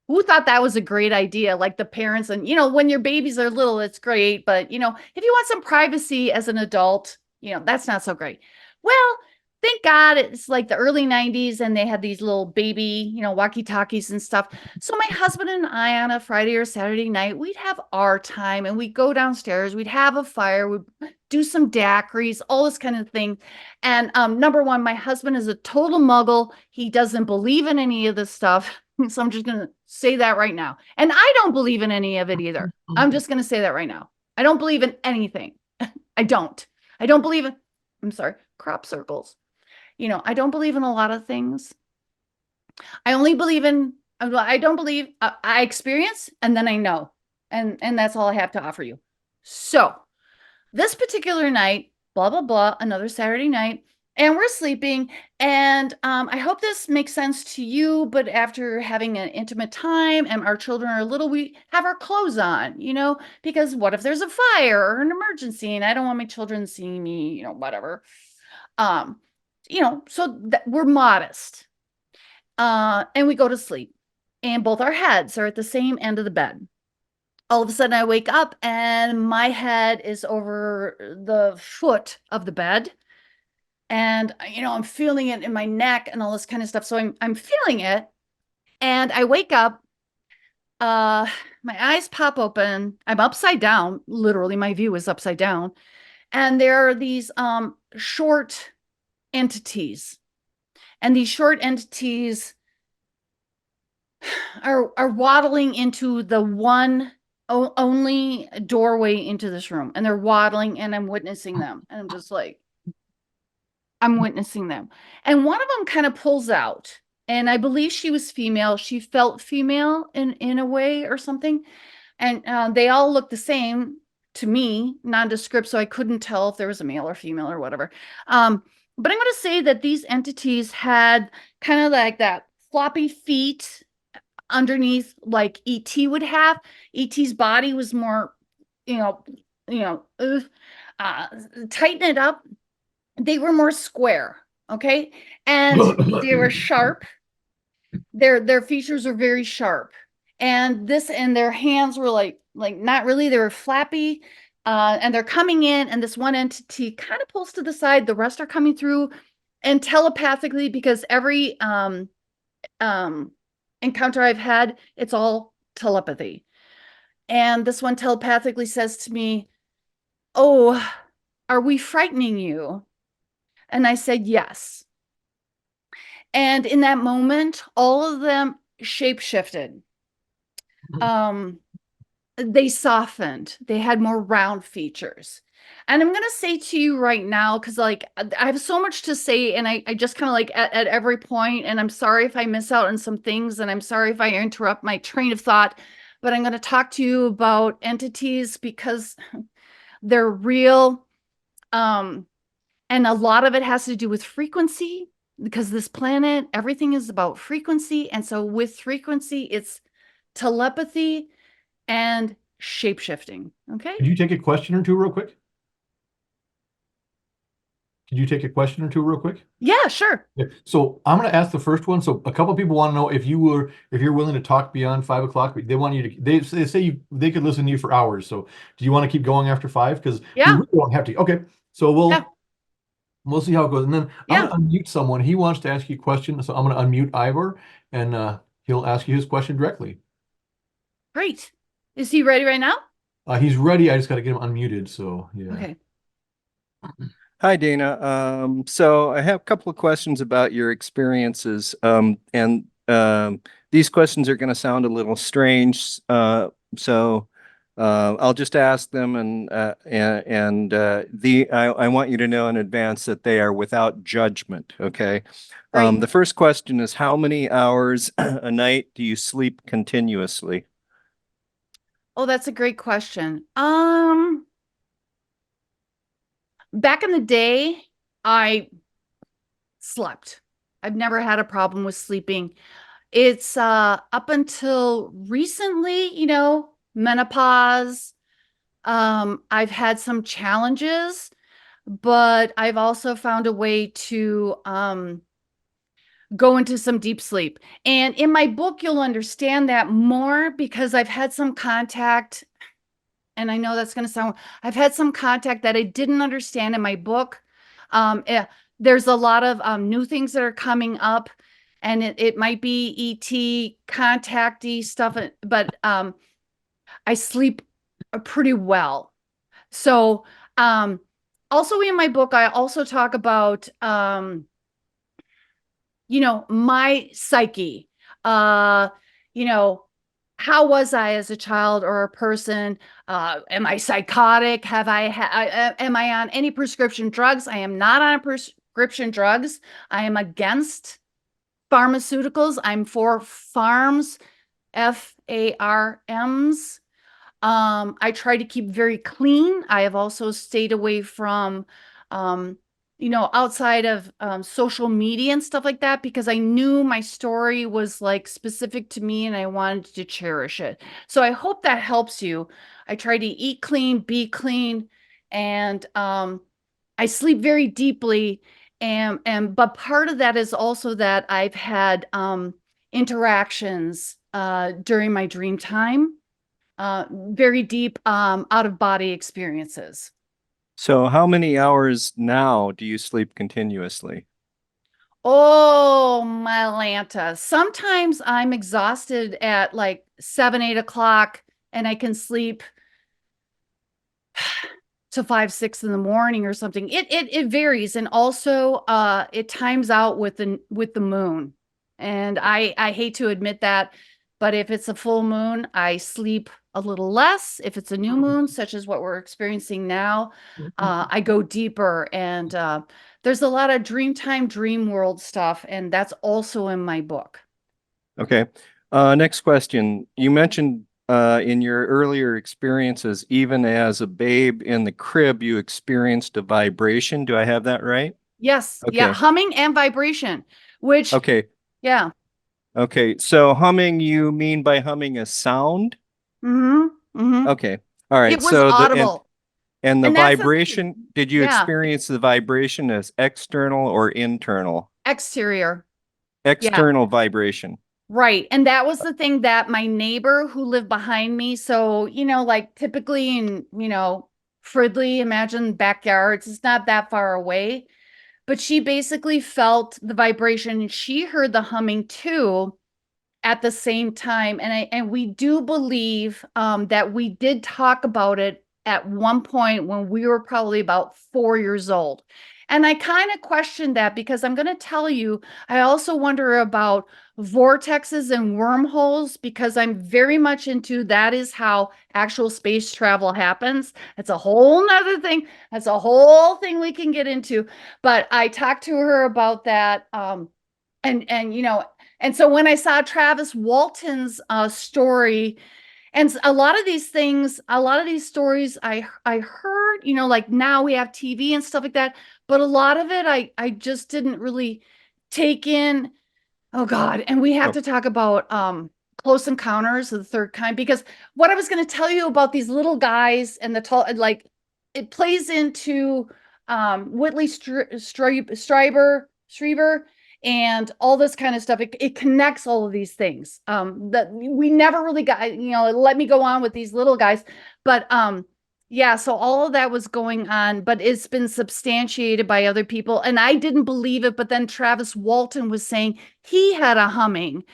who thought that was a great idea? Like the parents, and when your babies are little, it's great, but if you want some privacy as an adult, that's not so great. Well, thank God it's like the early 90s, and they had these little baby, walkie-talkies and stuff. So my husband and I, on a Friday or Saturday night, we'd have our time, and we'd go downstairs, we'd have a fire, we'd do some daiquiris, all this kind of thing. And number one, my husband is a total muggle. He doesn't believe in any of this stuff. So I'm just going to say that right now. And I don't believe in any of it either. I'm just going to say that right now. I don't believe in anything. I don't. I don't believe in, I'm sorry, crop circles. I don't believe in a lot of things. I only believe in, I don't believe, I experience, and then I know. And that's all I have to offer you. So this particular night, blah, blah, blah, another Saturday night, and we're sleeping. And I hope this makes sense to you, but after having an intimate time and our children are little, we have our clothes on, because what if there's a fire or an emergency, and I don't want my children seeing me, whatever. So we're modest. And we go to sleep, and both our heads are at the same end of the bed. All of a sudden I wake up, and my head is over the foot of the bed. And, I'm feeling it in my neck and all this kind of stuff. So I'm feeling it, and I wake up, my eyes pop open. I'm upside down. Literally, my view is upside down. And there are these, short entities, and these short entities are waddling into the one only doorway into this room, and they're waddling, and I'm witnessing them, and I'm just like, I'm witnessing them. And one of them kind of pulls out. And I believe she was female. She felt female in a way or something. And they all look the same to me, nondescript, so I couldn't tell if there was a male or female or whatever. But I'm going to say that these entities had kind of like that floppy feet underneath, like ET would have. ET's body was more, you know, you know, uh, tighten it up. They were more square, okay, and they were sharp. Their features are very sharp, and their hands were like not really, they were flappy, and they're coming in, and this one entity kind of pulls to the side, the rest are coming through, and telepathically, because every encounter I've had, it's all telepathy, and this one telepathically says to me, "Oh, are we frightening you?" And I said yes. And in that moment, all of them shape shifted. Um, they softened. They had more round features. And I'm gonna say to you right now, because like I have so much to say, and I just kind of like at every point, and I'm sorry if I miss out on some things, and I'm sorry if I interrupt my train of thought, but I'm gonna talk to you about entities because they're real. And a lot of it has to do with frequency, because this planet, everything is about frequency. And so with frequency, it's telepathy and shape shifting. Okay. Could you take a question or two real quick? Could you take a question or two real quick? Yeah, sure. Yeah. So I'm going to ask the first one. So a couple people want to know if you're willing to talk beyond 5 o'clock. They want you to, they say they could listen to you for hours. So do you want to keep going after 5? Because we Yeah. really don't have to. Okay. So Yeah. we'll see how it goes. And then I'm Yeah. going to unmute someone. He wants to ask you a question. So I'm going to unmute Ivor, and he'll ask you his question directly. Great. Is he ready right now? He's ready. I just got to get him unmuted. So yeah. Okay. Hi, Dana. So I have a couple of questions about your experiences, and these questions are going to sound a little strange. So I'll just ask them, I want you to know in advance that they are without judgment. Okay. Great. The first question is, how many hours a night do you sleep continuously? Oh, that's a great question. Back in the day, I slept. I've never had a problem with sleeping. It's up until recently, menopause. I've had some challenges, but I've also found a way to go into some deep sleep. And in my book, you'll understand that more, because I've had some contact, and I know that's going to sound, I've had some contact that I didn't understand in my book. There's a lot of new things that are coming up, and it might be ET contacty stuff, but I sleep pretty well. So also in my book, I also talk about my psyche. Uh, you know, how was I as a child or a person? Am I psychotic? Am I on any prescription drugs? I am not on prescription drugs. I am against pharmaceuticals. I'm for farms, FARMs. I try to keep very clean. I have also stayed away from, outside of social media and stuff like that, because I knew my story was like specific to me and I wanted to cherish it. So I hope that helps you. I try to eat clean, be clean, and I sleep very deeply. But part of that is also that I've had interactions during my dream time, very deep out of body experiences. So how many hours now do you sleep continuously? Oh, my Lanta. Sometimes I'm exhausted at like 7, 8 o'clock, and I can sleep to 5, 6 in the morning or something. It varies. And also it times out with the moon. And I hate to admit that, but if it's a full moon, I sleep a little less. If it's a new moon, such as what we're experiencing now, I go deeper. And There's a lot of Dreamtime, Dream World stuff, and that's also in my book. Okay. Next question. You mentioned in your earlier experiences, even as a babe in the crib, you experienced a vibration. Do I have that right? Yes, yeah, Okay. humming and vibration, which, Okay. yeah. Okay. So humming, you mean by humming a sound? Mm-hmm. Mm-hmm. Okay. All right. It was So audible. and the And that's the thing. vibration, did you Yeah, experience the vibration as external or internal? exterior. Yeah. External vibration. Right. And that was the thing that my neighbor who lived behind me. So, like typically in, Fridley, imagine backyards, it's not that far away. But she basically felt the vibration and she heard the humming too at the same time. And we do believe that we did talk about it at one point when we were probably about 4 years old. And I kind of questioned that because I'm going to tell you, I also wonder about vortexes and wormholes because I'm very much into that is how actual space travel happens. It's a whole nother thing. That's a whole thing we can get into. But I talked to her about that. And so when I saw Travis Walton's story, and a lot of these things, a lot of these stories I heard, like now we have TV and stuff like that, but a lot of it I just didn't really take in. Oh God. And we have Oh, to talk about Close Encounters of the Third Kind because what I was going to tell you about these little guys and the tall, like it plays into Whitley Strieber and all this kind of stuff. It connects all of these things that we never really got, let me go on with these little guys. But yeah, so all of that was going on, but it's been substantiated by other people. And I didn't believe it, but then Travis Walton was saying he had a humming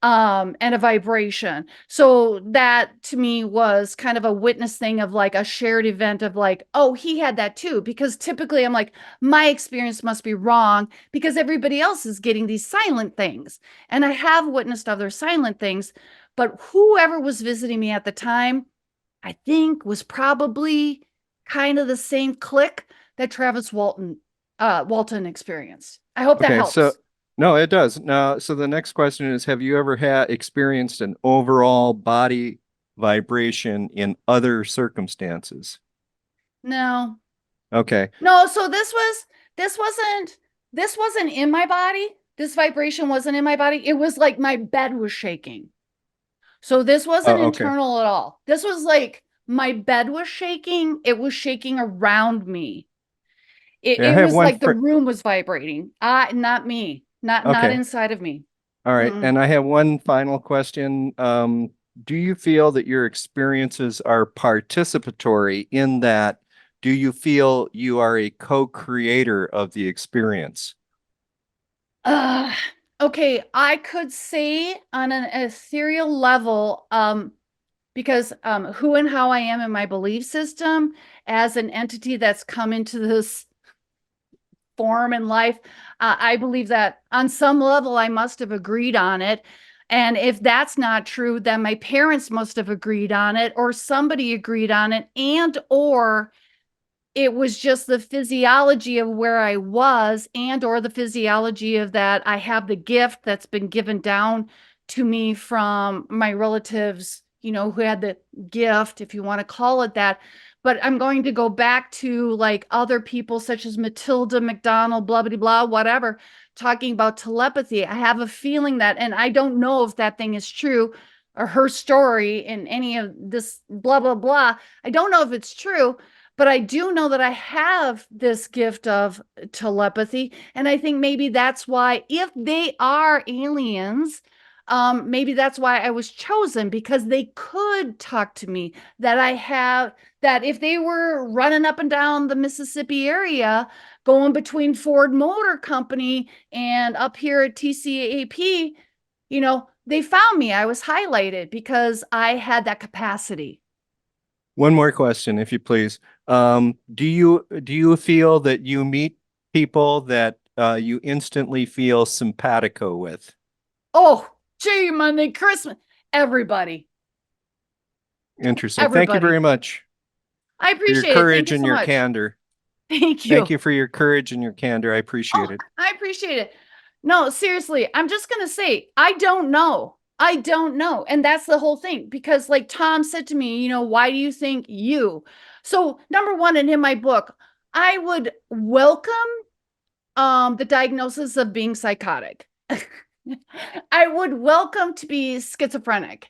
and a vibration. So that to me was kind of a witness thing of like a shared event of like, oh, he had that too. Because typically I'm like, my experience must be wrong because everybody else is getting these silent things. And I have witnessed other silent things, but whoever was visiting me at the time, I think was probably kind of the same clique that Travis Walton experienced. I hope that okay. So helps. no, it does. Now, so the next question is, have you ever had experienced an overall body vibration in other circumstances? No, Okay. no. So this wasn't this wasn't in my body. This vibration wasn't in my body. It was like my bed was shaking. So this wasn't Oh, okay. internal at all. This was like my bed was shaking. It was shaking around me. It, Yeah, I it have was one like the for, room was vibrating. Not me. Not okay. inside of me. All right. Mm-mm. And I have one final question. Do you feel that your experiences are participatory in that? Do you feel you are a co-creator of the experience? Uh, okay, I could say on an ethereal level, because who and how I am in my belief system as an entity that's come into this form in life, I believe that on some level I must have agreed on it. And if that's not true, then my parents must have agreed on it, or somebody agreed on it, and or it was just the physiology of where I was and or the physiology of that I have the gift that's been given down to me from my relatives, who had the gift, if you want to call it that. But I'm going to go back to like other people such as Matilda McDonald, blah, blah, blah, whatever, talking about telepathy. I have a feeling that, and I don't know if that thing is true or her story in any of this, blah, blah, blah. I don't know if it's true, but I do know that I have this gift of telepathy. And I think maybe that's why, if they are aliens, maybe that's why I was chosen because they could talk to me. That I have, that if they were running up and down the Mississippi area, going between Ford Motor Company and up here at TCAP, they found me. I was highlighted because I had that capacity. One more question, if you please. Do you feel that you meet people that you instantly feel simpatico with? Oh, gee, Monday, Christmas. Everybody, Interesting. Thank you very everybody. much I for your appreciate it. Thank courage you and so your much. candor. Thank Thank you. you for your courage and your candor. I appreciate it. I appreciate it. No, seriously, I'm just going to say, I don't know. I don't know. And that's the whole thing. Because like Tom said to me, why do you think you? So number one, and in my book, I would welcome the diagnosis of being psychotic. I would welcome to be schizophrenic.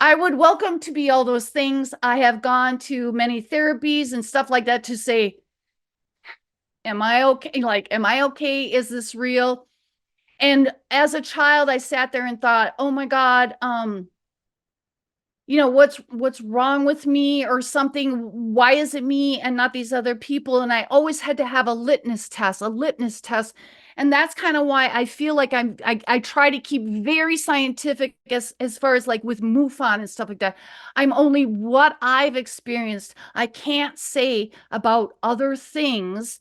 I would welcome to be all those things. I have gone to many therapies and stuff like that to say, am I okay? Like, am I okay? Is this real? And as a child, I sat there and thought, oh my God, what's wrong with me or something? Why is it me and not these other people? And I always had to have a litmus test. And that's kind of why I feel like I try to keep very scientific as far as like with MUFON and stuff like that. I'm only what I've experienced. I can't say about other things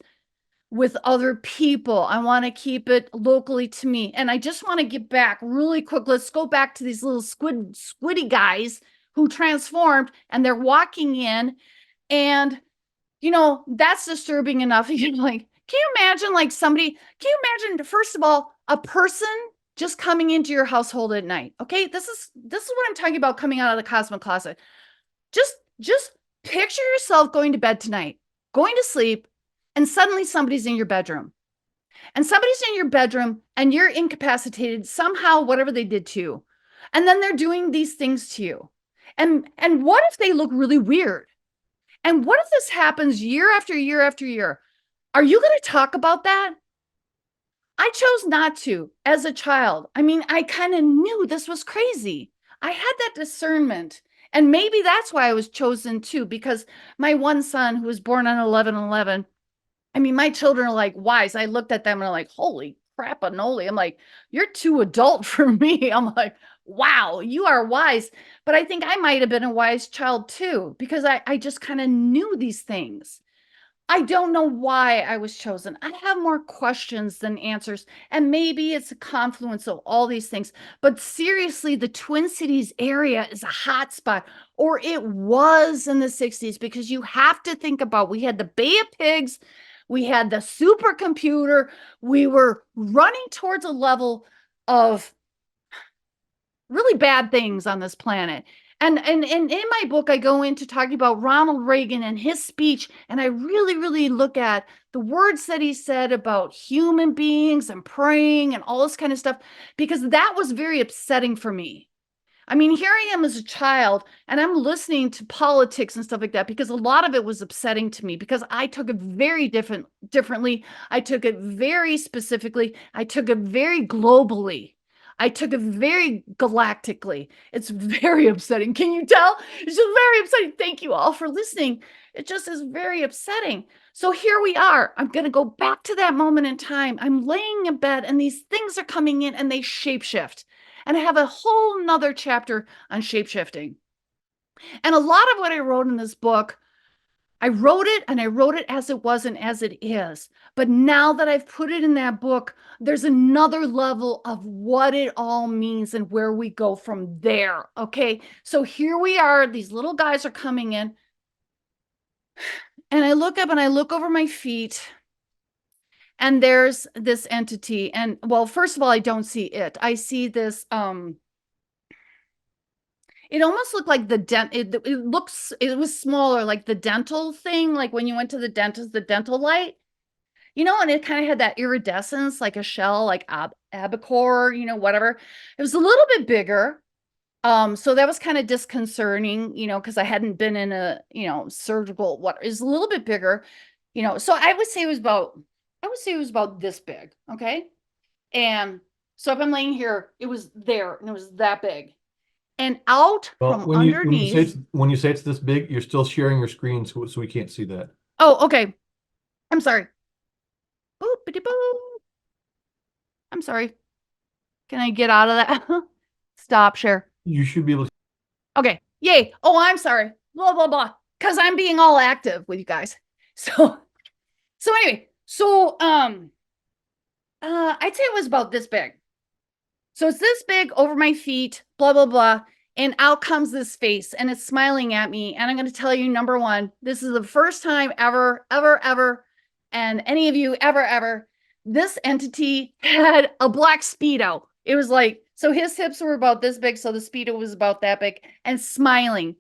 with other people. I want to keep it locally to me. And I just want to get back really quick. Let's go back to these little squiddy guys who transformed and they're walking in, and that's disturbing enough. Like, can you imagine like can you imagine, first of all, a person just coming into your household at night? Okay, this is what I'm talking about, coming out of the cosmic closet. Just picture yourself going to bed tonight, going to sleep, and suddenly somebody's in your bedroom. And somebody's in your bedroom and you're incapacitated somehow, whatever they did to you. And then they're doing these things to you. And what if they look really weird? And what if this happens year after year after year? Are you going to talk about that? I chose not to as a child. I mean, I kind of knew this was crazy. I had that discernment. And maybe that's why I was chosen too, because my one son, who was born on 11/11, I mean, my children are like wise. I looked at them and I'm like, holy crap, Anoli. I'm like, you're too adult for me. I'm like, wow, you are wise. But I think I might have been a wise child too, because I just kind of knew these things. I don't know why I was chosen. I have more questions than answers. And maybe it's a confluence of all these things. But seriously, the Twin Cities area is a hot spot, or it was in the 60s, because you have to think about, we had the Bay of Pigs, we had the supercomputer, we were running towards a level of really bad things on this planet. And in my book, I go into talking about Ronald Reagan and his speech, and I really, really look at the words that he said about human beings and praying and all this kind of stuff, because that was very upsetting for me. I mean, here I am as a child, and I'm listening to politics and stuff like that, because a lot of it was upsetting to me, because I took it very differently. I took it very specifically. I took it very globally. I took it very galactically. It's very upsetting. Can you tell? It's just very upsetting. Thank you all for listening. It just is very upsetting. So here we are. I'm going to go back to that moment in time. I'm laying in bed and these things are coming in and they shapeshift. And I have a whole nother chapter on shapeshifting. And a lot of what I wrote in this book, I wrote it and I wrote it as it was and as it is. But now that I've put it in that book, there's another level of what it all means and where we go from there. Okay. So here we are. These little guys are coming in. And I look up and I look over my feet. And there's this entity. And well, first of all, I don't see it. I see this it almost looked like it was smaller, like the dental thing, like when you went to the dentist, the dental light, and it kind of had that iridescence, like a shell, like albacore, whatever. It was a little bit bigger. So that was kind of disconcerting, because I hadn't been in a, surgical, what is a little bit bigger, so I would say it was about this big. Okay. And so if I'm laying here, it was there and it was that big. And out Well, from when you underneath. when you say it's this big, you're still sharing your screen, so we can't see that. Oh, okay. I'm sorry. Boop, boop. I'm sorry. Can I get out of that? Stop share. You should be able to. Okay. Yay. Oh, I'm sorry. Blah, blah, blah. Because I'm being all active with you guys. So anyway, I'd say it was about this big. So it's this big over my feet, blah, blah, blah. and out comes this face and it's smiling at me. And I'm going to tell you, number one, this is the first time ever, ever, ever, and any of you ever, this entity had a black Speedo. It was like, so his hips were about this big, so the Speedo was about that big, and smiling.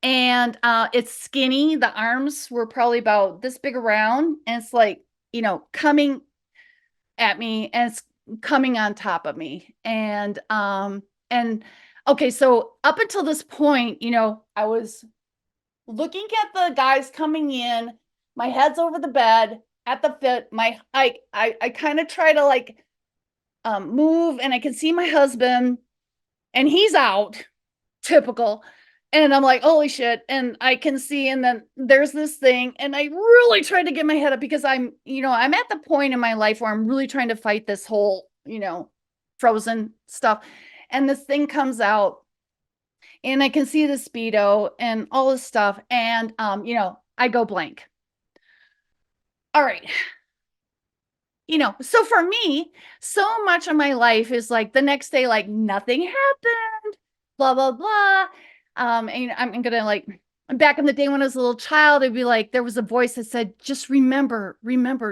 And it's skinny. The arms were probably about this big around, and it's like, coming at me, and it's coming on top of me. And okay, so up until this point, I was looking at the guys coming in, my head's over the bed at the foot. I kind of try to like move, and I can see my husband, and he's out, typical. And I'm like, holy shit. And I can see, and then there's this thing, and I really tried to get my head up because I'm at the point in my life where I'm really trying to fight this whole, frozen stuff. And this thing comes out, and I can see the Speedo and all this stuff. And, I go blank. All right. So for me, so much of my life is like the next day, like nothing happened, blah, blah, blah. And I'm gonna like, back in the day when I was a little child, it'd be like, there was a voice that said, just remember,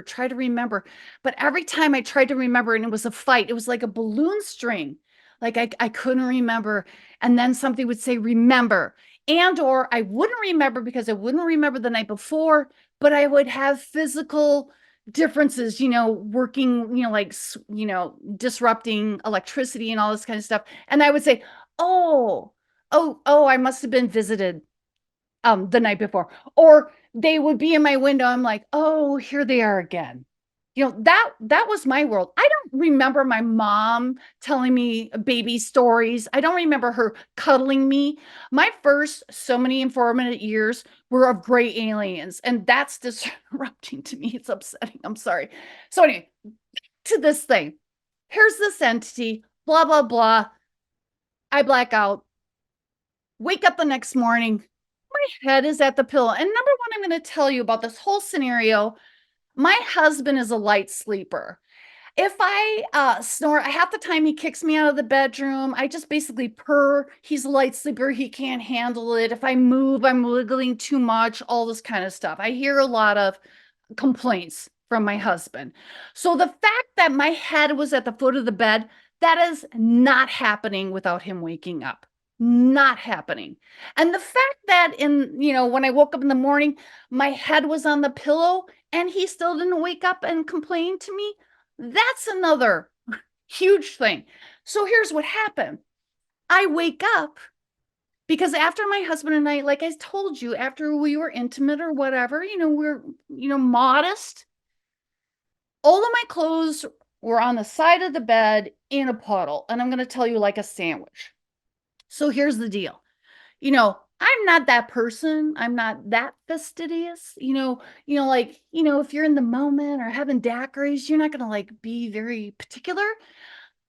try to remember. But every time I tried to remember, and it was a fight, it was like a balloon string. Like I couldn't remember. And then something would say, remember. And, or I wouldn't remember because I wouldn't remember the night before, but I would have physical differences, working, disrupting electricity and all this kind of stuff. And I would say, oh, I must have been visited the night before. Or they would be in my window. I'm like, oh, here they are again. That was my world. I don't remember my mom telling me baby stories. I don't remember her cuddling me. My first so many informative years were of gray aliens, and that's disrupting to me. It's upsetting. I'm sorry. So anyway, to this thing. Here's this entity, blah, blah, blah. I black out. Wake up the next morning. My head is at the pillow. And number one, I'm going to tell you about this whole scenario. My husband is a light sleeper. If I snore, half the time he kicks me out of the bedroom. I just basically purr. He's a light sleeper. He can't handle it. If I move, I'm wiggling too much, all this kind of stuff. I hear a lot of complaints from my husband. So the fact that my head was at the foot of the bed, that is not happening without him waking up. Not happening. And the fact that when I woke up in the morning, my head was on the pillow and he still didn't wake up and complain to me, that's another huge thing. So here's what happened. I wake up because after my husband and I, like I told you, after we were intimate or whatever, we're, modest. All of my clothes were on the side of the bed in a puddle. And I'm going to tell you, like a sandwich. So here's the deal. I'm not that person. I'm not that fastidious. If you're in the moment or having daiquiris, you're not going to like be very particular.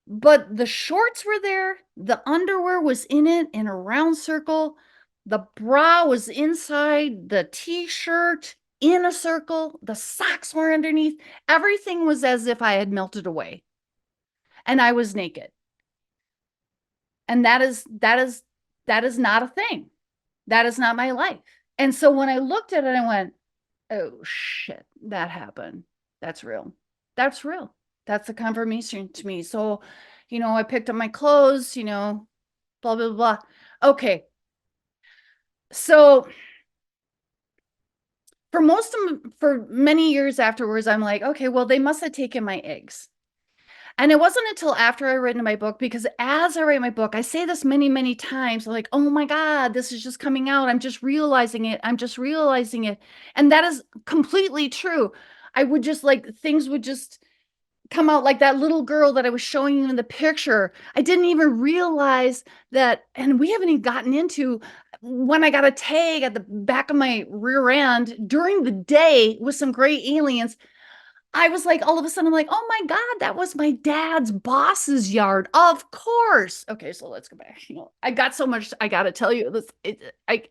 But the shorts were there. The underwear was in it in a round circle. The bra was inside the t-shirt in a circle. The socks were underneath. Everything was as if I had melted away. And I was naked. And that is not a thing. That is not my life. And so when I looked at it, I went, oh shit, that happened. That's real. That's real. That's a confirmation to me. So, I picked up my clothes, blah, blah, blah. Okay. So for many years afterwards, I'm like, okay, well, they must have taken my eggs. And it wasn't until after I written my book, because as I write my book, I say this many, many times, like, oh my God, this is just coming out. I'm just realizing it. And that is completely true. I would just things would just come out like that little girl that I was showing you in the picture. I didn't even realize that. And we haven't even gotten into when I got a tag at the back of my rear end during the day with some gray aliens. I was like, all of a sudden, I'm like, oh my God, that was my dad's boss's yard. Of course. Okay, so let's go back. I got so much, I got to tell you this. I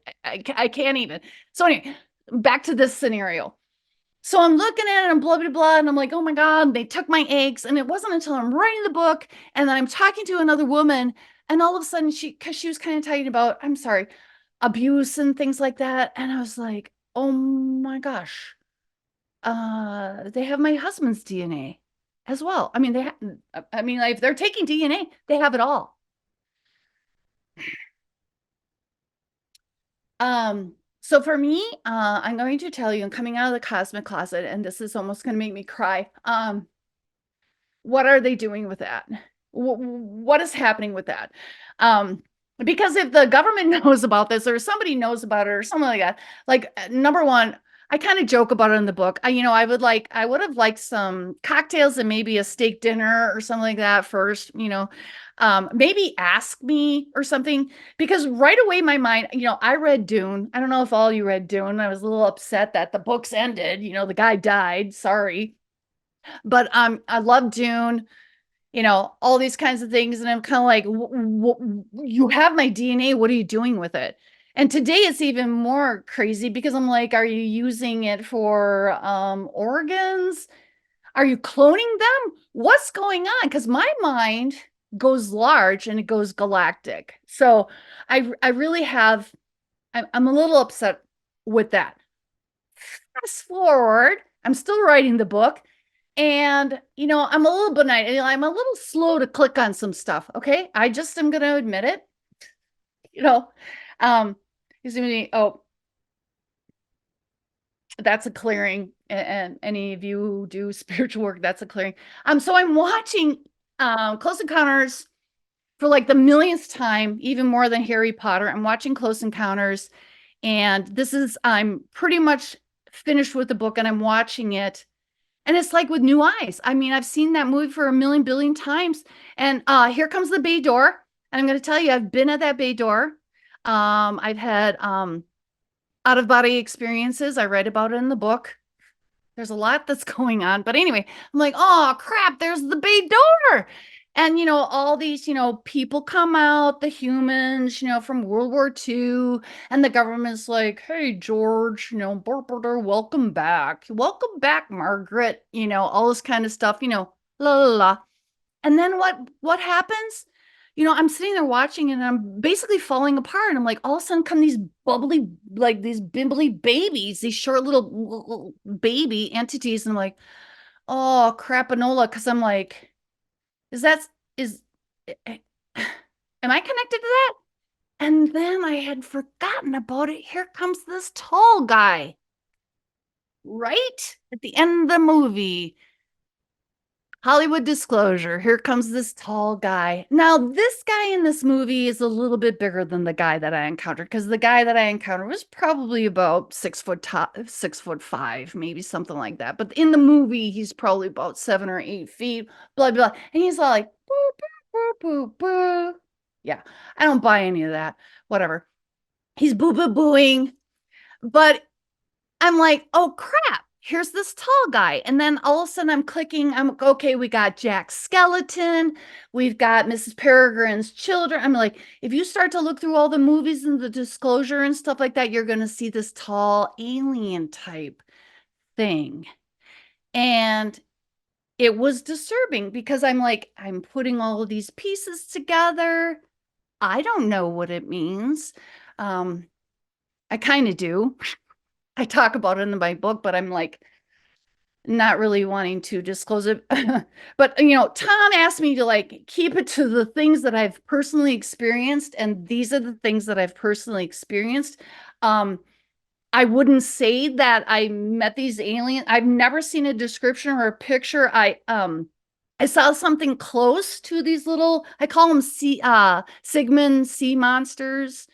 can't even. So anyway, back to this scenario. So I'm looking at it and blah, blah, blah. And I'm like, oh my God, they took my eggs. And it wasn't until I'm writing the book and then I'm talking to another woman And all of a sudden because she was kind of talking about, I'm sorry, abuse and things like that. And I was like, oh my gosh, they have my husband's DNA as well. I mean, if they're taking DNA, they have it all. So for me, I'm going to tell you, I'm coming out of the cosmic closet, and this is almost going to make me cry. What are they doing with that? What is happening with that? Because if the government knows about this, or somebody knows about it, or something like that, like number one, I kind of joke about it in the book. I would have liked some cocktails and maybe a steak dinner or something like that first, maybe ask me or something, because right away my mind, I read Dune. I don't know if all you read Dune. I was a little upset that the books ended, the guy died. Sorry. But I love Dune, all these kinds of things. And I'm kind of like, you have my DNA. What are you doing with it? And today it's even more crazy because I'm like, are you using it for organs? Are you cloning them? What's going on? Because my mind goes large and it goes galactic. So I really have, I'm a little upset with that. Fast forward, I'm still writing the book. And, I'm a little benign. I'm a little slow to click on some stuff. Okay. I just am going to admit it. You know, um, he's going to be, oh, that's a clearing. And any of you who do spiritual work, that's a clearing. So I'm watching Close Encounters for like the millionth time, even more than Harry Potter. I'm watching Close Encounters, and I'm pretty much finished with the book, and I'm watching it. And it's like with new eyes. I mean, I've seen that movie for a million billion times. And here comes the bay door. And I'm going to tell you, I've been at that bay door. I've had out of body experiences. I read about it in the book. There's a lot that's going on. But anyway, I'm like, oh, crap, there's the bay door. And, all these, people come out, the humans, from World War II. And the government's like, hey, George, welcome back. Welcome back, Margaret, all this kind of stuff, la, la, la. And then what happens? I'm sitting there watching and I'm basically falling apart. And I'm like, all of a sudden come these bubbly, like these bimbly babies, these short little baby entities. And I'm like, oh, crapanola. Cause I'm like, is am I connected to that? And then I had forgotten about it. Here comes this tall guy, right at the end of the movie. Hollywood disclosure. Here comes this tall guy. Now, this guy in this movie is a little bit bigger than the guy that I encountered, because the guy that I encountered was probably about 6'5", maybe something like that. But in the movie, he's probably about 7 or 8 feet, blah, blah. And he's all like, boo, boo, boo, boo, boo. Yeah, I don't buy any of that. Whatever. He's boo, boo, booing. But I'm like, oh, crap. Here's this tall guy. And then all of a sudden I'm clicking. I'm okay. We got Jack's skeleton. We've got Mrs. Peregrine's children. I'm like, if you start to look through all the movies and the disclosure and stuff like that, you're going to see this tall alien type thing. And it was disturbing because I'm like, I'm putting all of these pieces together. I don't know what it means. I kind of do. I talk about it in my book, but I'm like not really wanting to disclose it. But Tom asked me to like keep it to the things that I've personally experienced, and these are the things that I've personally experienced. I wouldn't say that I met these aliens. I've never seen a description or a picture. I saw something close to these little, I call them Sigmund sea monsters.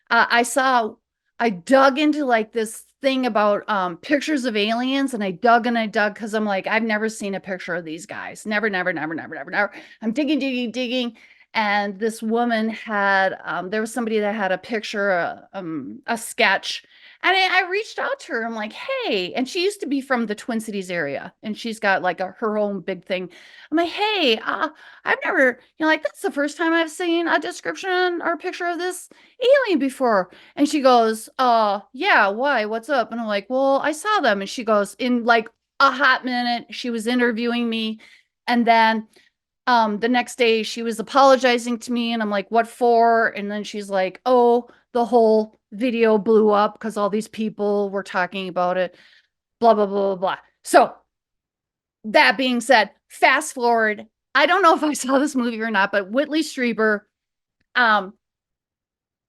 I dug into like this thing about pictures of aliens, and I dug because I'm like, I've never seen a picture of these guys. Never, never, never, never, never, never. I'm digging, digging, digging. And this woman had, there was somebody that had a picture, a sketch. And I reached out to her. I'm like, hey, and she used to be from the Twin Cities area, and she's got like her own big thing. I'm like, hey, I've never, like that's the first time I've seen a description or a picture of this alien before. And she goes, yeah, why? What's up? And I'm like, well, I saw them. And she goes, in like a hot minute, she was interviewing me. And then The next day she was apologizing to me and I'm like, what for? And then she's like, oh, the whole video blew up because all these people were talking about it, blah, blah, blah, blah, blah. So that being said, fast forward, I don't know if I saw this movie or not, but Whitley Strieber,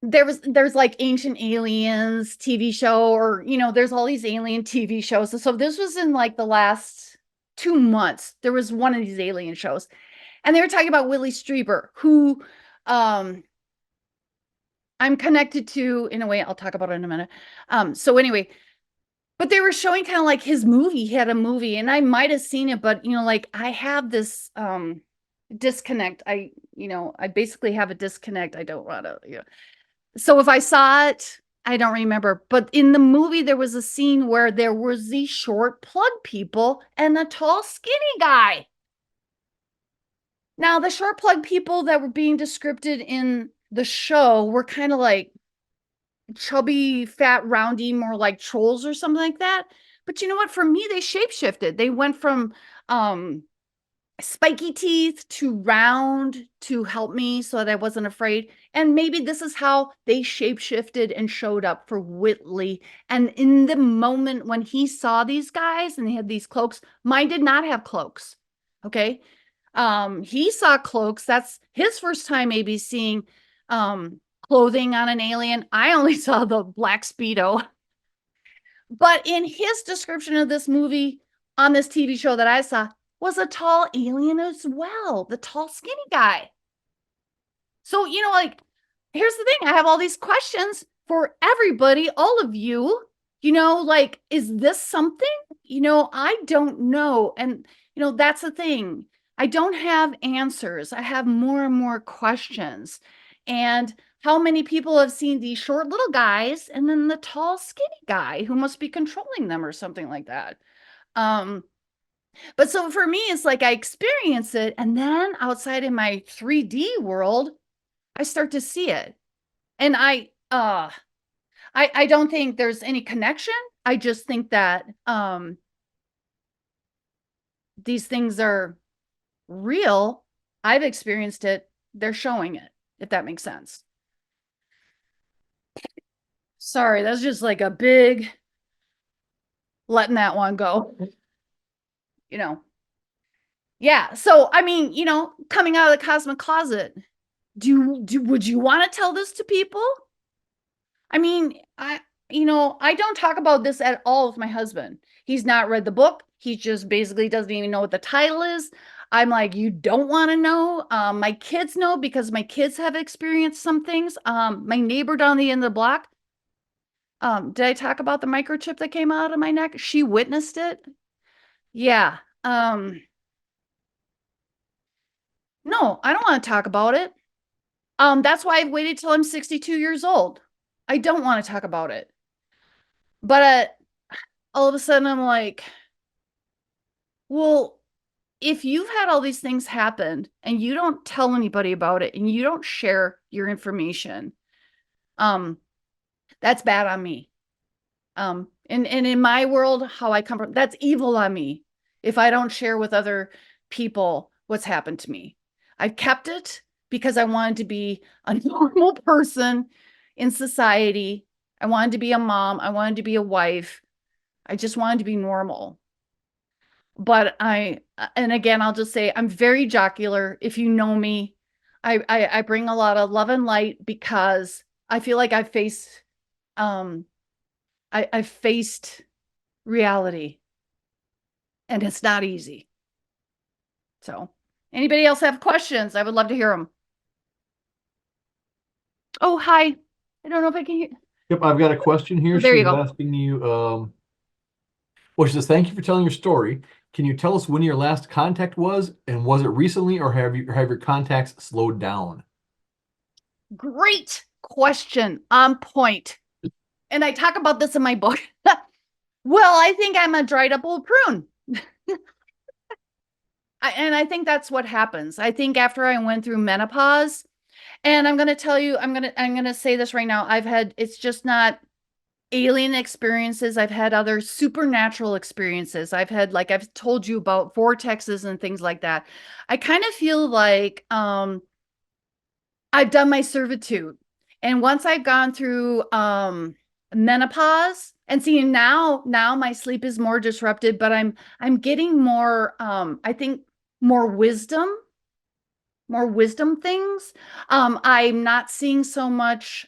there's like Ancient Aliens TV show, or there's all these alien TV shows. So this was in like the last 2 months. There was one of these alien shows, and they were talking about Whitley Strieber, who I'm connected to in a way. I'll talk about it in a minute. So anyway, but they were showing kind of like his movie. He had a movie, and I might have seen it, but like I have this disconnect. I basically have a disconnect. I don't want to, So if I saw it, I don't remember. But in the movie, there was a scene where there was these short plug people and a tall, skinny guy. Now, the short plug people that were being described in the show were kind of like chubby, fat, roundy, more like trolls or something like that. But you know what? For me, they shapeshifted. They went from spiky teeth to round to help me so that I wasn't afraid. And maybe this is how they shapeshifted and showed up for Whitley. And in the moment when he saw these guys and they had these cloaks, mine did not have cloaks. Okay. He saw cloaks. That's his first time maybe seeing clothing on an alien. I only saw the black Speedo. But in his description of this movie on this TV show that I saw, was a tall alien as well, the tall, skinny guy. So, like, here's the thing. I have all these questions for everybody, all of you, like, is this something? I don't know. And, that's the thing. I don't have answers. I have more and more questions. And how many people have seen these short little guys and then the tall, skinny guy who must be controlling them or something like that? But so for me, it's like I experience it, and then outside in my 3D world, I start to see it. And I don't think there's any connection. I just think that these things are real. I've experienced it. They're showing it, if that makes sense. Sorry, that's just like a big letting that one go. Yeah. So, I mean, coming out of the cosmic closet, would you want to tell this to people? I mean, I don't talk about this at all with my husband. He's not read the book. He just basically doesn't even know what the title is. I'm like, you don't want to know. My kids know because my kids have experienced some things. My neighbor down the end of the block, did I talk about the microchip that came out of my neck? She witnessed it. Yeah. No, I don't want to talk about it. That's why I've waited till I'm 62 years old. I don't want to talk about it. But all of a sudden I'm like, well, if you've had all these things happen and you don't tell anybody about it and you don't share your information, that's bad on me. And in my world, how I come from, that's evil on me if I don't share with other people what's happened to me. I've kept it because I wanted to be a normal person in society. I wanted to be a mom. I wanted to be a wife. I just wanted to be normal. But and again, I'll just say I'm very jocular. If you know me, I bring a lot of love and light because I feel like I've faced reality, and it's not easy. So anybody else have questions? I would love to hear them. Oh, hi. I don't know if I can hear. Yep, I've got a question here. Oh, there you She's go. asking you, well, she says, thank you for telling your story. Can you tell us when your last contact was, and was it recently, or have your contacts slowed down? Great question. On point. And I talk about this in my book. Well, I think I'm a dried up old prune. And I think that's what happens. I think after I went through menopause, and I'm going to tell you, I'm going to say this right now. It's just not alien experiences. I've had other supernatural experiences. I've had, like I've told you about vortexes and things like that. I kind of feel like I've done my servitude. And once I've gone through menopause, and seeing now my sleep is more disrupted, but I'm getting more I think more wisdom things. I'm not seeing so much,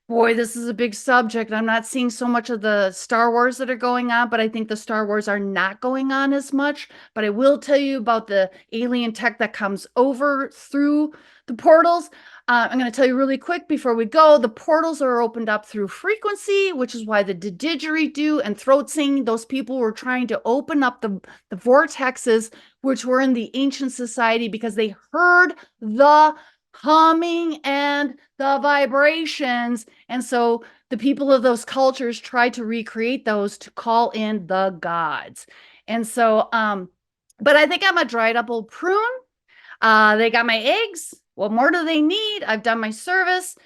boy, this is a big subject. I'm not seeing so much of the Star Wars that are going on, but I think the Star Wars are not going on as much. But I will tell you about the alien tech that comes over through the portals. I'm going to tell you really quick before we go. The portals are opened up through frequency, which is why the didgeridoo and throat singing, those people were trying to open up the vortexes, which were in the ancient society, because they heard the humming and the vibrations. And so the people of those cultures tried to recreate those to call in the gods. And so, but I think I'm a dried up old prune. They got my eggs. What more do they need? I've done my service.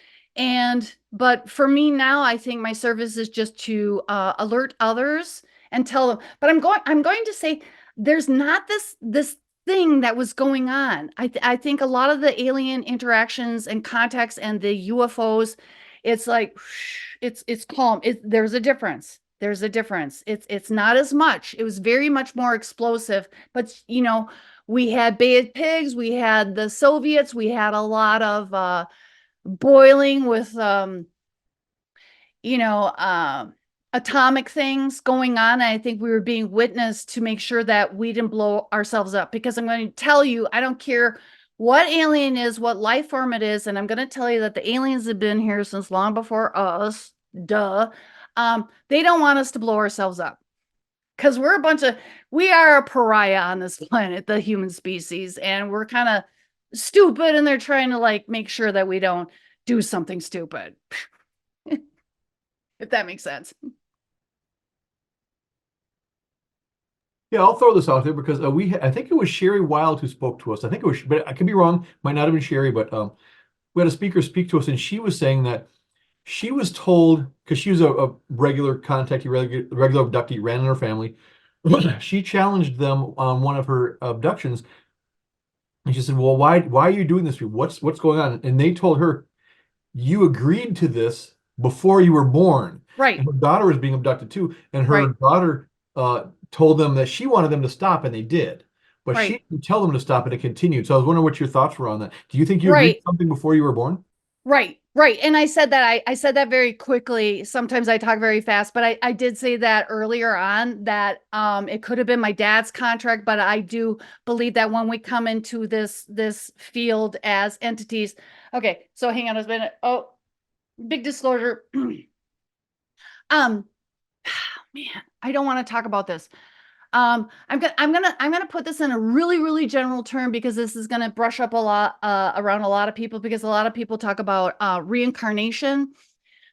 But for me now, I think my service is just to alert others and tell them. But I'm going to say there's not this thing that was going on. I think a lot of the alien interactions and contacts and the UFOs, it's like it's calm. There's a difference. There's a difference. It's not as much. It was very much more explosive, but we had bad pigs, we had the Soviets, we had a lot of boiling with atomic things going on. I think we were being witnessed to make sure that we didn't blow ourselves up, because I'm going to tell you, I don't care what alien is, what life form it is, and I'm going to tell you that the aliens have been here since long before us. Duh. They don't want us to blow ourselves up, because we are a pariah on this planet, the human species, and we're kind of stupid, and they're trying to like make sure that we don't do something stupid. If that makes sense. Yeah, I'll throw this out there because I think it was Sherry Wild who spoke to us. I think it was, but I could be wrong. Might not have been Sherry, but we had a speaker speak to us, and she was saying that she was told, because she was a regular contactee, regular abductee, ran in her family. She challenged them on one of her abductions, and she said, "Well, why are you doing this to me? What's going on?" And they told her, "You agreed to this before you were born." Right. And her daughter was being abducted too, and her Right. daughter told them that she wanted them to stop, and they did. But she Right. didn't tell them to stop, and it continued. So I was wondering what your thoughts were on that. Do you think you agreed to Right. something before you were born? Right. And I said that I said that very quickly. Sometimes I talk very fast, but I did say that earlier on, that it could have been my dad's contract, but I do believe that when we come into this field as entities. Okay, so hang on a minute. Oh, big disclosure. Man, I don't want to talk about this. I'm gonna put this in a really general term, because this is gonna brush up a lot around a lot of people, because a lot of people talk about reincarnation.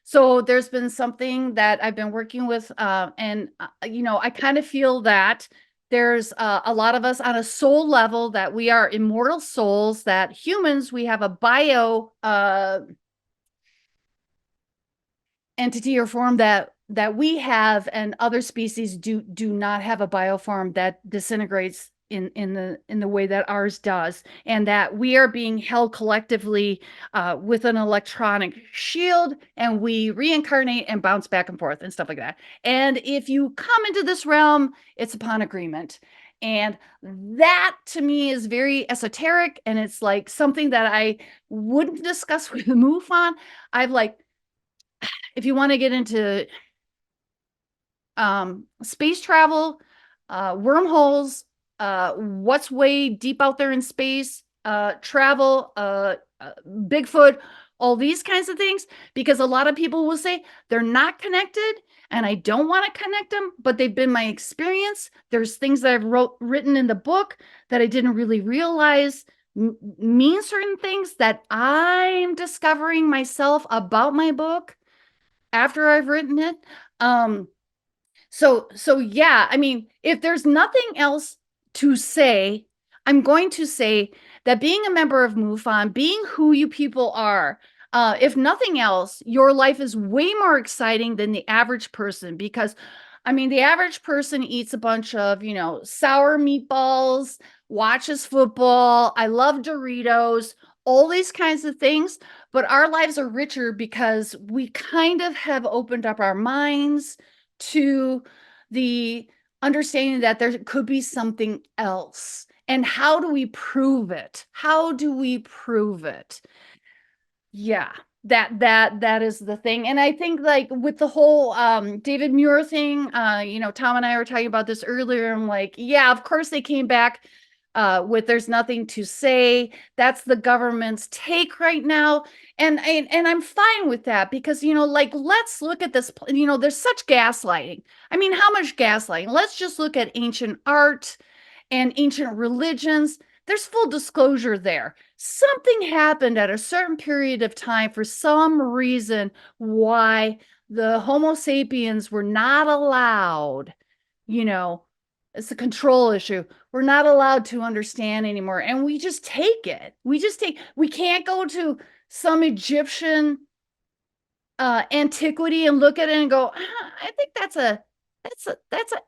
So there's been something that I've been working with, and I kind of feel that there's a lot of us on a soul level, that we are immortal souls, that humans, we have a bio entity or form that we have, and other species do not have a bioform that disintegrates in the way that ours does, and that we are being held collectively with an electronic shield, and we reincarnate and bounce back and forth and stuff like that. And if you come into this realm, it's upon agreement. And that to me is very esoteric, and it's like something that I wouldn't discuss with MUFON. I've like, if you want to get into space travel, wormholes, what's way deep out there in space, travel, Bigfoot, all these kinds of things, because a lot of people will say they're not connected, and I don't want to connect them, but they've been my experience. There's things that I've written in the book that I didn't really realize mean certain things, that I'm discovering myself about my book after I've written it. So yeah, I mean, if there's nothing else to say, I'm going to say that being a member of MUFON, being who you people are, if nothing else, your life is way more exciting than the average person, because I mean, the average person eats a bunch of, sour meatballs, watches football. I love Doritos, all these kinds of things. But our lives are richer because we kind of have opened up our minds to the understanding that there could be something else. And how do we prove it? How do we prove it? Yeah, that is the thing. And I think, like, with the whole David Muir thing, Tom and I were talking about this earlier. I'm like, yeah, of course they came back with "there's nothing to say." That's the government's take right now. And I'm fine with that, because like, let's look at this. There's such gaslighting. I mean, how much gaslighting? Let's just look at ancient art and ancient religions. There's full disclosure there. Something happened at a certain period of time, for some reason, why the Homo sapiens were not allowed, it's a control issue. We're not allowed to understand anymore. And we just take it. We can't go to some Egyptian antiquity and look at it and go, I think that's an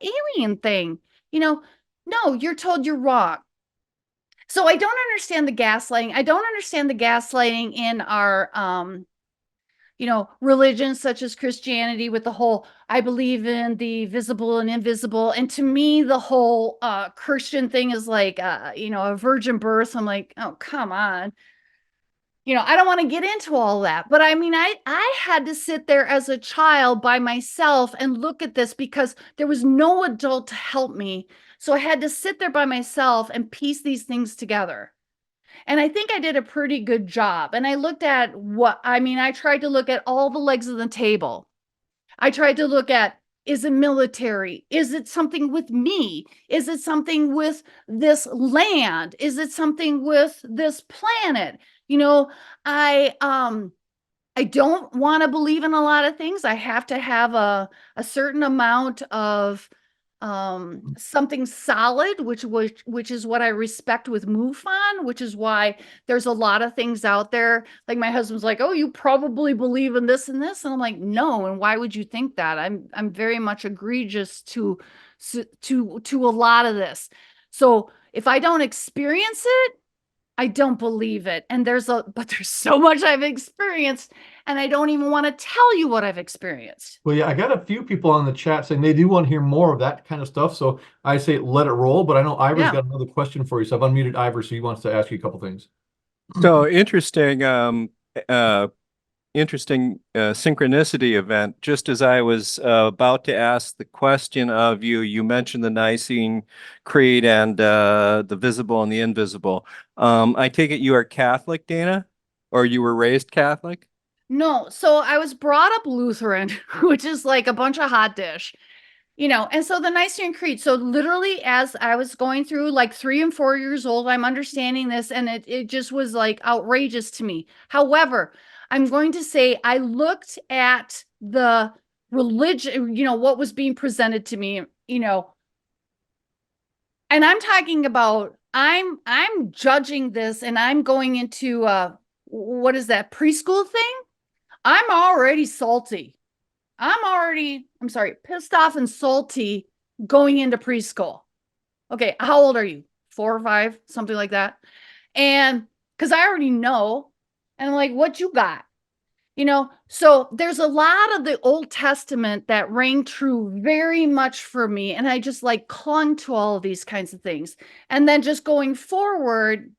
alien thing. No, you're told you're wrong. So I don't understand the gaslighting. I don't understand the gaslighting in our religions such as Christianity, with the whole "I believe in the visible and invisible." And to me, the whole Christian thing is like a virgin birth. I'm like, oh, come on. I don't want to get into all that, but I mean, I had to sit there as a child by myself and look at this, because there was no adult to help me. So I had to sit there by myself and piece these things together. And I think I did a pretty good job. And I looked at I tried to look at all the legs of the table. I tried to look at, is it military? Is it something with me? Is it something with this land? Is it something with this planet? I don't want to believe in a lot of things. I have to have a certain amount of something solid, which is what I respect with MUFON, which is why there's a lot of things out there. Like, my husband's like, "Oh, you probably believe in this and this," and I'm like, "No." And why would you think that? I'm very much egregious to a lot of this. So if I don't experience it, I don't believe it. And there's so much I've experienced, and I don't even want to tell you what I've experienced. Well, yeah, I got a few people on the chat saying they do want to hear more of that kind of stuff. So I say let it roll. But I know Ivor's Yeah. got another question for you. So I've unmuted Ivor, so he wants to ask you a couple things. So interesting, synchronicity event. Just as I was about to ask the question of you, you mentioned the Nicene Creed and the visible and the invisible. I take it you are Catholic, Dana, or you were raised Catholic? No, so I was brought up Lutheran, which is like a bunch of hot dish, and so the Nicene Creed. So literally, as I was going through, like, 3 and 4 years old, I'm understanding this, and it just was like outrageous to me. However, I'm going to say I looked at the religion, what was being presented to me, and I'm talking about, I'm judging this, and I'm going into what is that, preschool thing? I'm already salty. I'm sorry, pissed off and salty going into preschool. Okay, how old are you? 4 or 5, something like that. And because I already know, and I'm like, what you got? So there's a lot of the Old Testament that rang true very much for me. And I just, like, clung to all of these kinds of things. And then just going forward,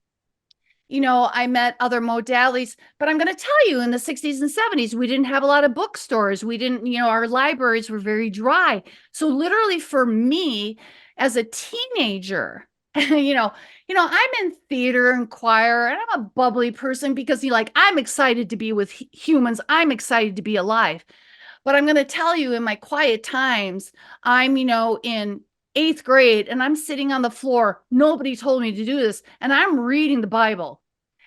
I met other modalities, but I'm going to tell you, in the 60s and 70s, we didn't have a lot of bookstores. We didn't, our libraries were very dry. So literally, for me as a teenager, I'm in theater and choir, and I'm a bubbly person, because I'm excited to be with humans. I'm excited to be alive. But I'm going to tell you, in my quiet times, I'm, in 8th grade, and I'm sitting on the floor. Nobody told me to do this. And I'm reading the Bible,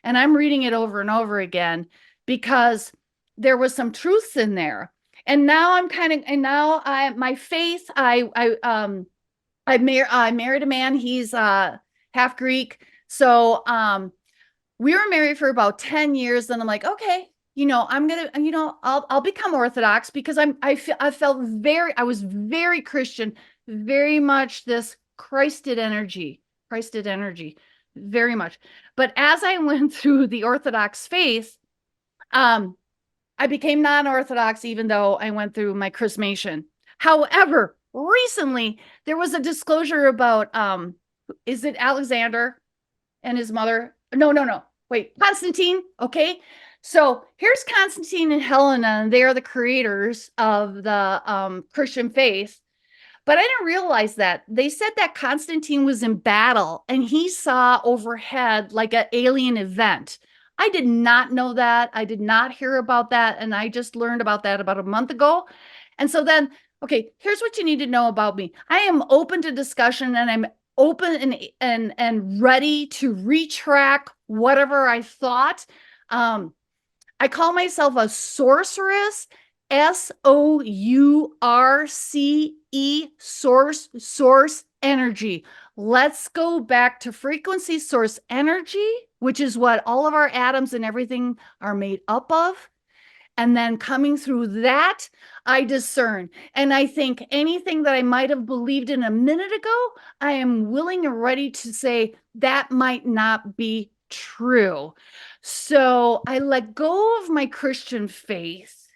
and I'm reading it over and over again, because there was some truths in there. And now my faith, I married a man. He's half Greek. So we were married for about 10 years. And I'm like, okay, I'm gonna, I'll become Orthodox because I was very Christian, very much this Christed energy, very much. But as I went through the Orthodox faith, I became non-Orthodox even though I went through my chrismation. However, recently there was a disclosure about, is it Alexander and his mother? No, no, no. Wait, Constantine. Okay. So here's Constantine and Helena, and they are the creators of the Christian faith. But I didn't realize that. They said that Constantine was in battle and he saw overhead like an alien event. I did not know that. I did not hear about that. And I just learned about that about a month ago. And so then, okay, here's what you need to know about me. I am open to discussion, and I'm open and ready to retrack whatever I thought. I call myself a sorceress, source energy. Let's go back to frequency source energy, which is what all of our atoms and everything are made up of. And then coming through that, I discern. And I think anything that I might have believed in a minute ago, I am willing and ready to say that might not be true. So I let go of my Christian faith,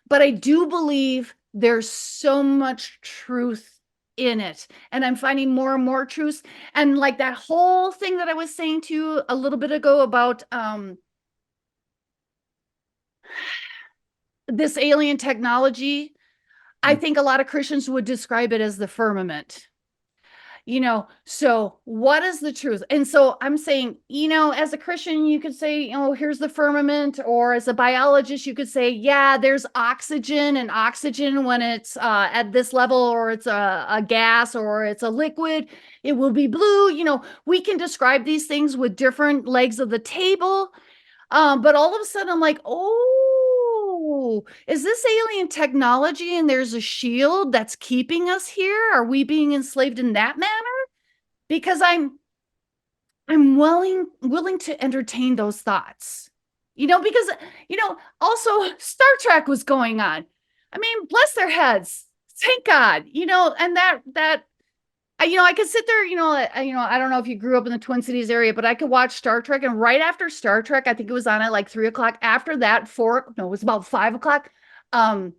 but I do believe there's so much truth in it. And I'm finding more and more truth. And like that whole thing that I was saying to you a little bit ago about this alien technology, I think a lot of Christians would describe it as the firmament. So what is the truth? And so I'm saying, as a Christian, you could say, here's the firmament, or as a biologist, you could say, yeah, there's oxygen, and oxygen, when it's at this level, or it's a gas, or it's a liquid, it will be blue. We can describe these things with different legs of the table. But all of a sudden I'm like, oh, is this alien technology and there's a shield that's keeping us here? Are we being enslaved in that manner? Because I'm willing to entertain those thoughts. Because also Star Trek was going on. I mean, bless their heads. Thank God. And that I could sit there, I don't know if you grew up in the Twin Cities area, but I could watch Star Trek, and right after Star Trek, I think it was on at like 3 o'clock. After that, it was about 5 o'clock. What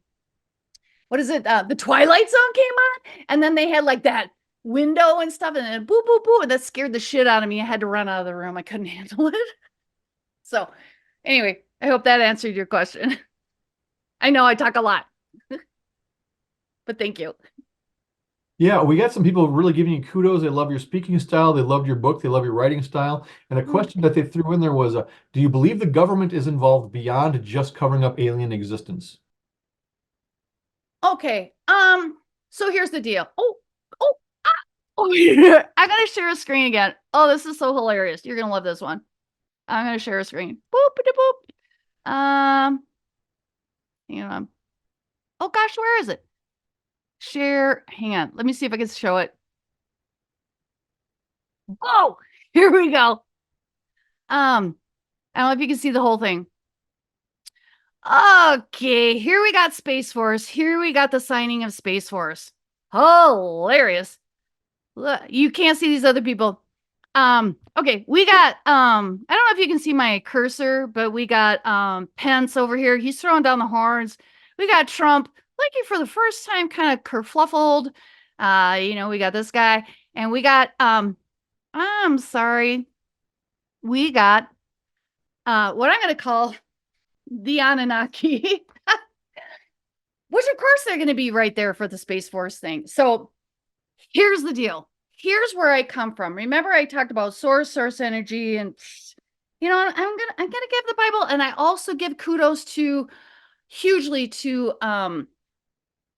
is it? The Twilight Zone came on, and then they had like that window and stuff, and then boo, boo, boo, and that scared the shit out of me. I had to run out of the room. I couldn't handle it. So anyway, I hope that answered your question. I know I talk a lot, but thank you. Yeah, we got some people really giving you kudos. They love your speaking style. They loved your book. They love your writing style. And a question that they threw in there was, do you believe the government is involved beyond just covering up alien existence? Okay. So here's the deal. Oh, yeah. I gotta share a screen again. Oh, this is so hilarious. You're gonna love this one. I'm gonna share a screen. Boop. Hang on. Oh gosh, where is it? Share. Hang on. Let me see if I can show it. Oh, here we go. I don't know if you can see the whole thing. Okay, here we got Space Force. Here we got the signing of Space Force. Hilarious. Look, you can't see these other people. Okay, we got I don't know if you can see my cursor, but we got Pence over here. He's throwing down the horns. We got Trump, like for the first time, kind of kerfluffled. We got this guy, and we got I'm sorry. We got what I'm gonna call the Anunnaki. Which of course they're gonna be right there for the Space Force thing. So here's the deal. Here's where I come from. Remember, I talked about source energy, and I'm gonna give the Bible, and I also give kudos hugely to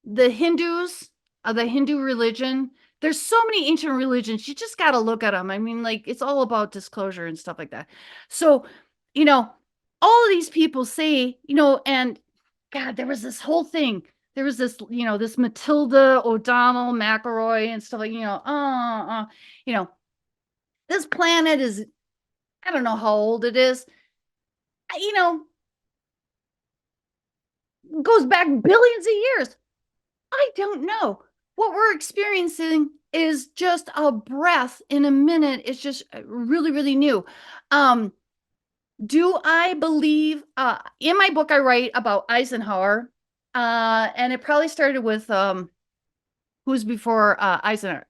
the Hindus, the Hindu religion. There's so many ancient religions. You just got to look at them. I mean, like, it's all about disclosure and stuff like that. So, all of these people say, and God, there was this whole thing. There was this, this Matilda O'Donnell McElroy and stuff like, this planet is, I don't know how old it is. goes back billions of years. I don't know. What we're experiencing is just a breath in a minute. It's just really, really new. Do I believe in my book I write about Eisenhower, and it probably started with who's before Eisenhower?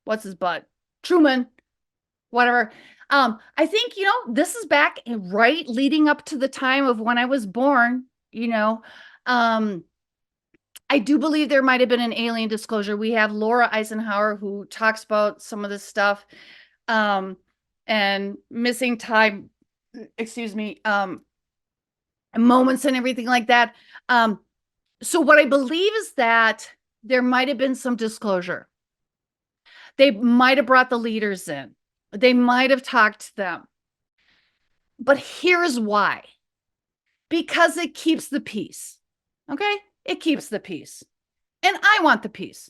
What's his butt? Truman, whatever. I think, this is back right leading up to the time of when I was born, I do believe there might have been an alien disclosure. We have Laura Eisenhower who talks about some of this stuff, and missing time, moments and everything like that. So what I believe is that there might have been some disclosure. They might have brought the leaders in. They might have talked to them. But here's why. Because it keeps the peace. Okay? It keeps the peace. And I want the peace.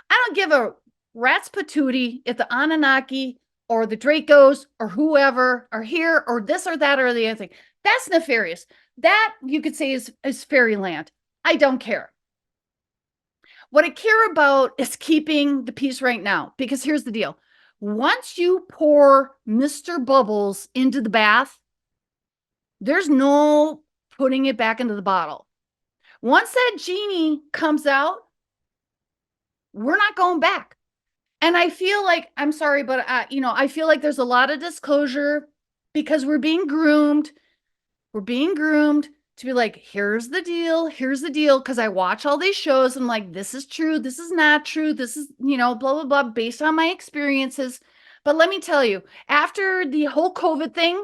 I don't give a rat's patootie if the Anunnaki or the Dracos or whoever are here or this or that or the other thing. That's nefarious. That you could say is fairyland. I don't care. What I care about is keeping the peace right now, because here's the deal. Once you pour Mr. Bubbles into the bath, there's no putting it back into the bottle. Once that genie comes out, we're not going back. And I feel like, I'm sorry, but I feel like there's a lot of disclosure because we're being groomed. We're being groomed to be like, here's the deal. Here's the deal. Because I watch all these shows. I'm like, this is true. This is not true. This is, blah, blah, blah, based on my experiences. But let me tell you, after the whole COVID thing,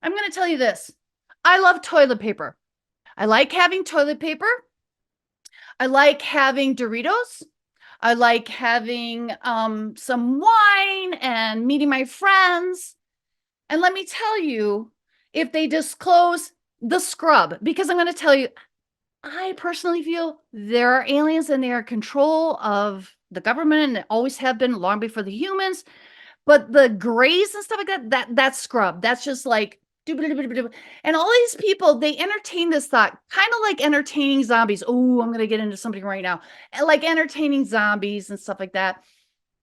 I'm going to tell you this. I love toilet paper. I like having toilet paper. I like having Doritos. I like having some wine and meeting my friends. And let me tell you, if they disclose the scrub, because I'm going to tell you, I personally feel there are aliens and they are in control of the government and always have been long before the humans. But the grays and stuff like that's scrub. That's just like, and all these people, they entertain this thought, kind of like entertaining zombies. Oh, I'm going to get into something right now. Like entertaining zombies and stuff like that.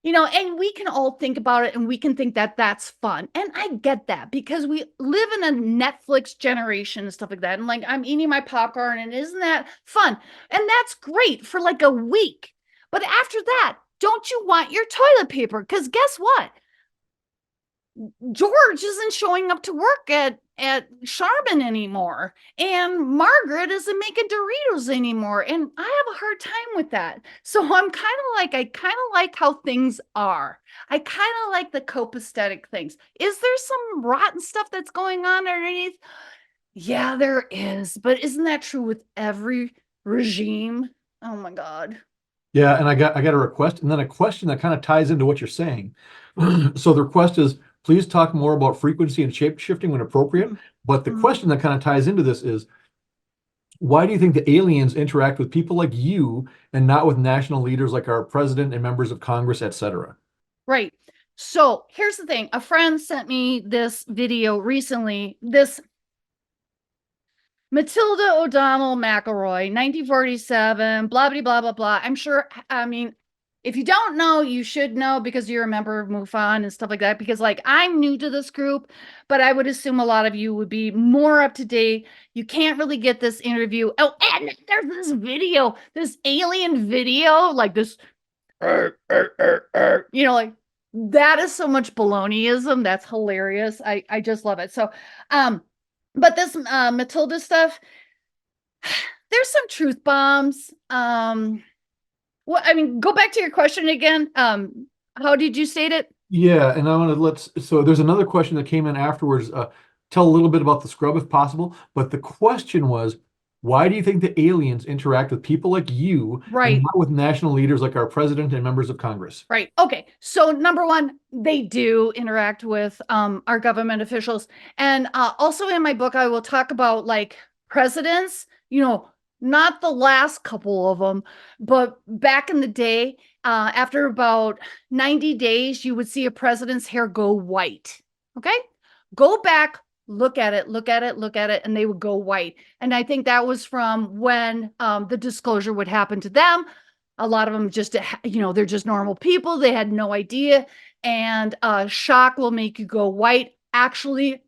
And we can all think about it and we can think that that's fun. And I get that because we live in a Netflix generation and stuff like that. And like, I'm eating my popcorn and isn't that fun? And that's great for like a week. But after that, don't you want your toilet paper? Because guess what? George isn't showing up to work at Charmin anymore, and Margaret isn't making Doritos anymore, and I have a hard time with that. So I kind of like how things are. I kind of like the copacetic things. Is there some rotten stuff that's going on underneath? Yeah, there is, but isn't that true with every regime? Oh my God. Yeah, and I got a request and then a question that kind of ties into what you're saying. So the request is, please talk more about frequency and shape shifting when appropriate. But the question that kind of ties into this is, why do you think the aliens interact with people like you and not with national leaders like our president and members of Congress, etc.? Right. So here's the thing. A friend sent me this video recently. This Matilda O'Donnell McElroy, 1947, blah, blah, blah, blah, blah. I'm sure, if you don't know, you should know because you're a member of MUFON and stuff like that. Because like I'm new to this group, but I would assume a lot of you would be more up to date. You can't really get this interview. Oh, and there's this video, this alien video, like this, like that is so much baloneyism. That's hilarious. I just love it. So, but this Matilda stuff, there's some truth bombs. Well, go back to your question again. How did you state it? Yeah, and I want to so there's another question that came in afterwards. Tell a little bit about the scrub if possible. But the question was, why do you think the aliens interact with people like you and not with national leaders like our president and members of Congress? Right. Okay. So number one, they do interact with our government officials. And also in my book, I will talk about like presidents, not the last couple of them, but back in the day, after about 90 days, you would see a president's hair go white. Okay. Go back look at it, look at it, look at it, and they would go white. And I think that was from when the disclosure would happen to them. A lot of them just, they're just normal people. They had no idea. And shock will make you go white. Actually,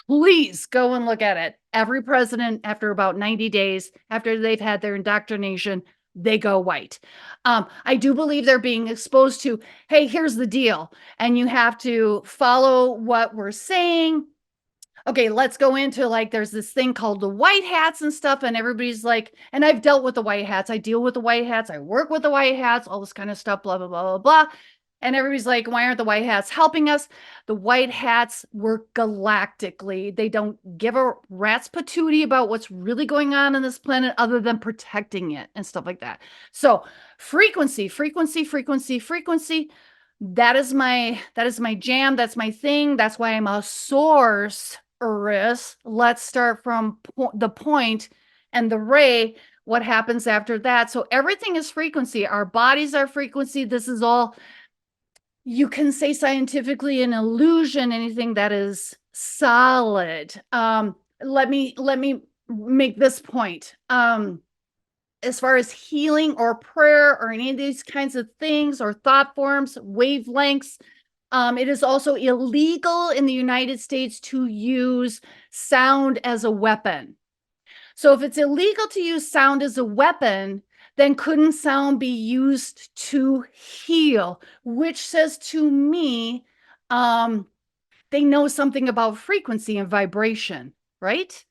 please go and look at it. Every president, after about 90 days, after they've had their indoctrination, they go white. I do believe they're being exposed to, hey, here's the deal. And you have to follow what we're saying. Okay, let's go into like, there's this thing called the white hats and stuff. And everybody's like, and I've dealt with the white hats. I deal with the white hats. I work with the white hats, all this kind of stuff, blah, blah, blah, blah, blah. And everybody's like, why aren't the white hats helping us? The white hats work galactically. They don't give a rat's patootie about what's really going on this planet other than protecting it and stuff like that. So frequency, frequency, frequency, frequency. That is my jam. That's my thing. That's why I'm a source. Let's start from the point and the ray. What happens after that? So everything is frequency. Our bodies are frequency. This is all, you can say scientifically, an illusion, anything that is solid. Let me make this point. As far as healing or prayer or any of these kinds of things or thought forms, wavelengths, it is also illegal in the United States to use sound as a weapon. So if it's illegal to use sound as a weapon, then couldn't sound be used to heal, which says to me, they know something about frequency and vibration, right?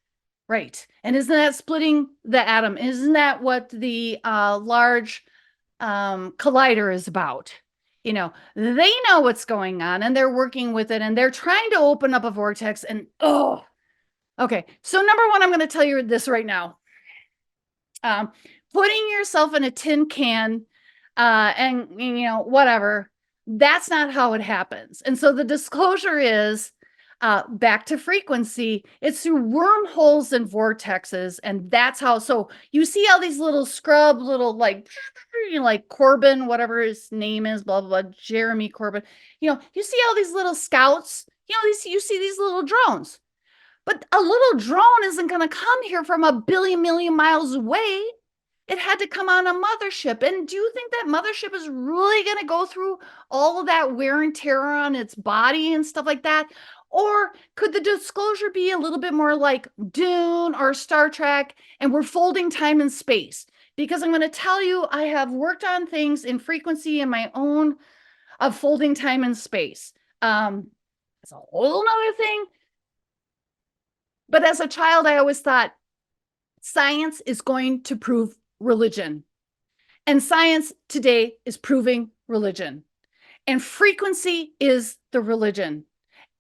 Right. And isn't that splitting the atom? Isn't that what the large collider is about? They know what's going on and they're working with it and they're trying to open up a vortex and, okay. So number one, I'm going to tell you this right now. Putting yourself in a tin can and, whatever, that's not how it happens. And so the disclosure is back to frequency. It's through wormholes and vortexes. And that's how, so you see all these little scrub, little like Corbin, whatever his name is, blah, blah, blah, Jeremy Corbin. You see all these little scouts, you see these little drones. But a little drone isn't going to come here from a million miles away. It had to come on a mothership. And do you think that mothership is really going to go through all of that wear and tear on its body and stuff like that? Or could the disclosure be a little bit more like Dune or Star Trek, and we're folding time and space? Because I'm going to tell you, I have worked on things in frequency in my own of folding time and space. It's a whole nother thing. But as a child, I always thought science is going to prove religion. And science today is proving religion. And frequency is the religion.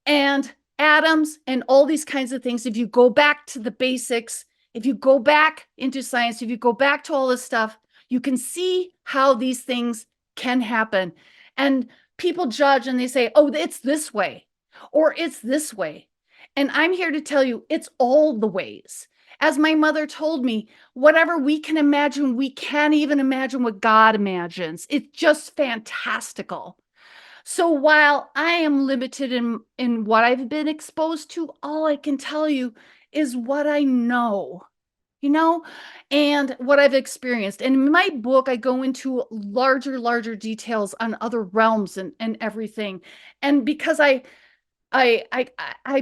And atoms and all these kinds of things, if you go back to the basics, if you go back into science, if you go back to all this stuff, you can see how these things can happen. And people judge and they say, oh, it's this way, or it's this way. And I'm here to tell you, it's all the ways. As my mother told me, whatever we can imagine, we can't even imagine what God imagines. It's just fantastical. So while I am limited in what I've been exposed to, all I can tell you is what I know, and what I've experienced. And in my book, I go into larger details on other realms and everything. And because I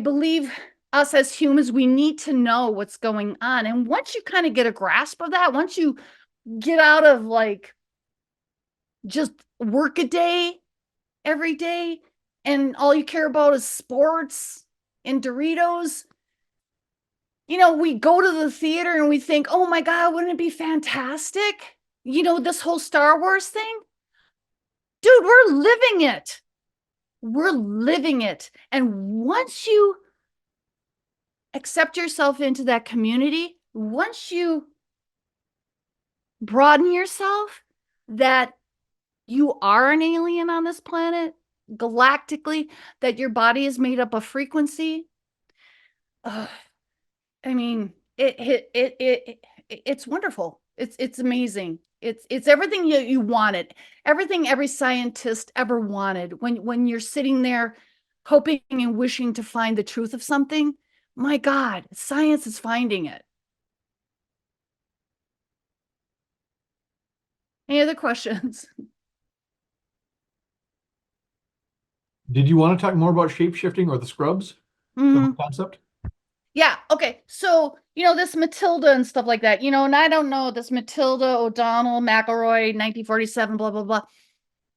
believe us as humans, we need to know what's going on. And once you kind of get a grasp of that, once you get out of like just work a day every day and all you care about is sports and Doritos, we go to the theater and we think, oh my God, wouldn't it be fantastic? This whole Star Wars thing. Dude, we're living it. We're living it. And once you accept yourself into that community, once you broaden yourself that you are an alien on this planet, galactically, that your body is made up of frequency, it's wonderful. It's amazing. It's everything you wanted, everything every scientist ever wanted. When you're sitting there hoping and wishing to find the truth of something. My God, science is finding it. Any other questions? Did you want to talk more about shape-shifting or the scrubs? The whole concept? Yeah. Okay. So, this Matilda and stuff like that, and I don't know this Matilda O'Donnell McElroy, 1947, blah, blah, blah.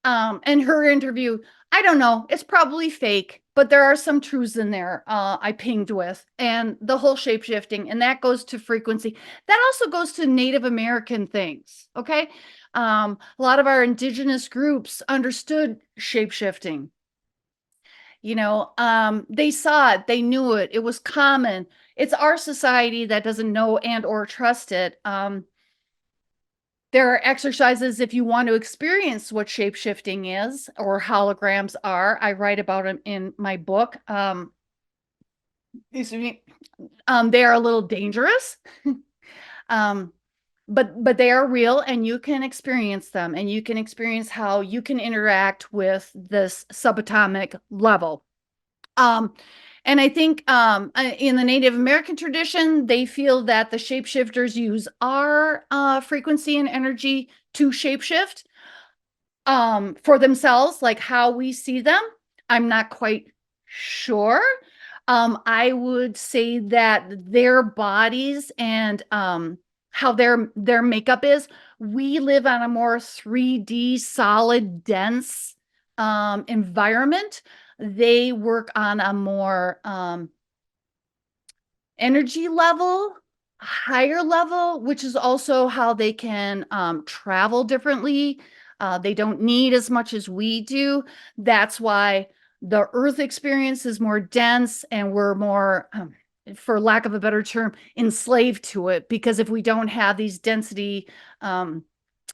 And her interview, I don't know. It's probably fake, but there are some truths in there I pinged with. And the whole shape-shifting, and that goes to frequency. That also goes to Native American things. Okay. A lot of our indigenous groups understood shape-shifting. They saw it, they knew it, it was common. It's our society that doesn't know and or trust it. There are exercises if you want to experience what shape-shifting is or holograms are. I write about them in my book. They are a little dangerous. But they are real, and you can experience them, and you can experience how you can interact with this subatomic level. And I think in the Native American tradition, they feel that the shapeshifters use our frequency and energy to shapeshift for themselves, like how we see them. I'm not quite sure. I would say that their bodies and how their makeup is, we live on a more 3D, solid, dense environment. They work on a more energy level, higher level, which is also how they can travel differently. They don't need as much as we do. That's why the Earth experience is more dense, and we're more, for lack of a better term, enslaved to it. Because if we don't have these density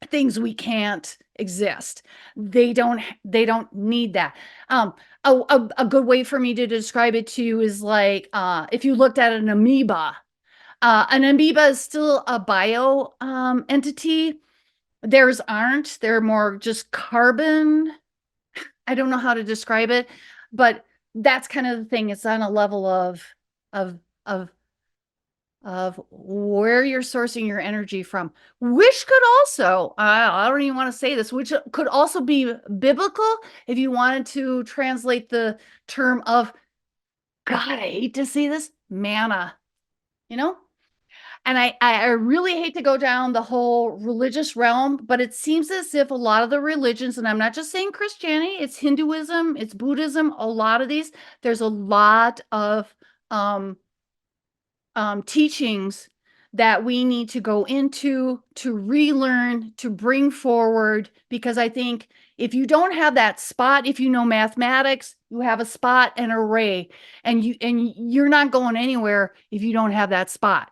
things, we can't exist. They don't need that. A good way for me to describe it to you is like if you looked at an amoeba is still a bio entity. Theirs aren't. They're more just carbon. I don't know how to describe it, but that's kind of the thing. It's on a level of of where you're sourcing your energy from, which could also, I don't even want to say this, which could also be biblical if you wanted to translate the term of, God, I hate to say this, manna, And I really hate to go down the whole religious realm, but it seems as if a lot of the religions, and I'm not just saying Christianity, it's Hinduism, it's Buddhism, a lot of these, there's a lot of teachings that we need to go into, to relearn, to bring forward, because I think if you don't have that spot, if you know mathematics, you have a spot, an array, and you're not going anywhere if you don't have that spot,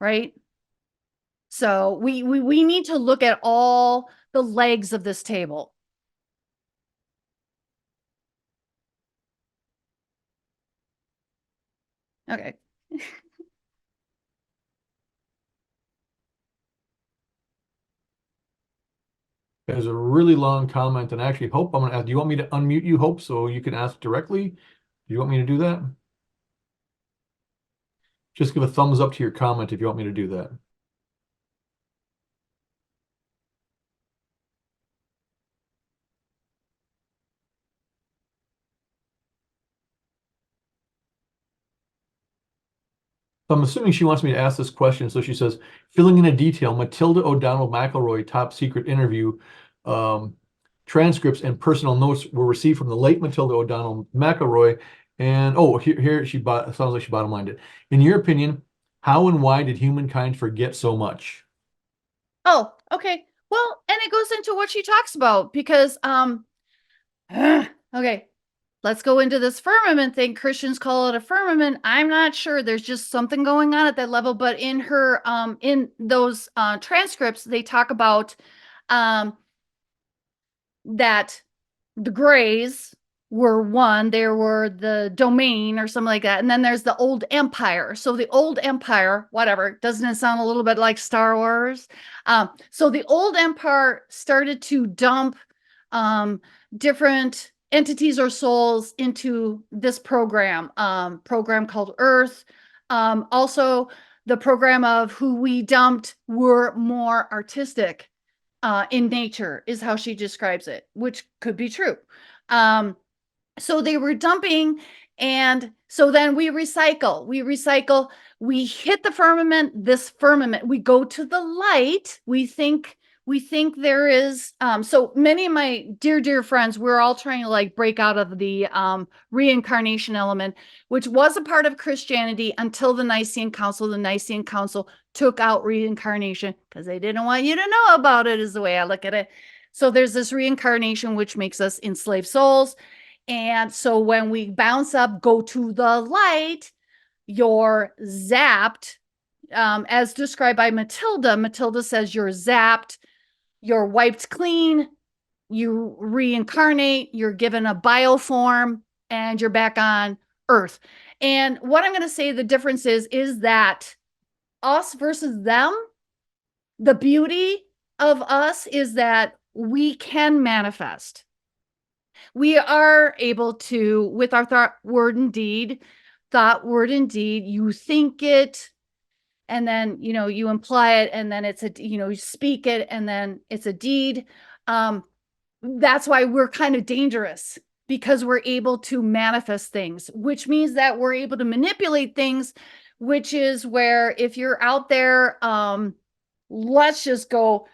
right? So we need to look at all the legs of this table. Okay. There's a really long comment, and actually, Hope, I'm gonna ask, do you want me to unmute you, Hope, so you can ask directly? Do you want me to do that? Just give a thumbs up to your comment if you want me to do that. So I'm assuming she wants me to ask this question. So she says, filling in a detail, Matilda O'Donnell McElroy top secret interview transcripts and personal notes were received from the late Matilda O'Donnell McElroy. And here sounds like she bottom lined it. In your opinion, how and why did humankind forget so much? Oh, okay. Well, and it goes into what she talks about, because okay, let's go into this firmament thing. Christians call it a firmament. I'm not sure. There's just something going on at that level. But in her in those transcripts, they talk about that the Greys were one, there were the domain or something like that, and then there's the old empire. So the old empire, whatever, doesn't it sound a little bit like Star Wars? So the old empire started to dump different entities or souls into this program called Earth. Also, the program of who we dumped were more artistic in nature, is how she describes it, which could be true. So they were dumping, and so then we recycle, we hit the firmament, we go to the light, we think there is, so many of my dear friends, we're all trying to like break out of the reincarnation element, which was a part of Christianity until the Nicene Council. The Nicene Council took out reincarnation because they didn't want you to know about it, is the way I look at it. So there's this reincarnation, which makes us enslaved souls. And so when we bounce up, go to the light, you're zapped, as described by Matilda. Matilda says you're zapped, you're wiped clean, you reincarnate, you're given a bioform, and you're back on Earth. And what I'm going to say the difference is that us versus them, the beauty of us is that we can manifest. We are able to, with our thought, word, and deed, you think it, and then, you imply it, and then it's you speak it, and then it's a deed. That's why we're kind of dangerous, because we're able to manifest things, which means that we're able to manipulate things, which is where if you're out there, let's just go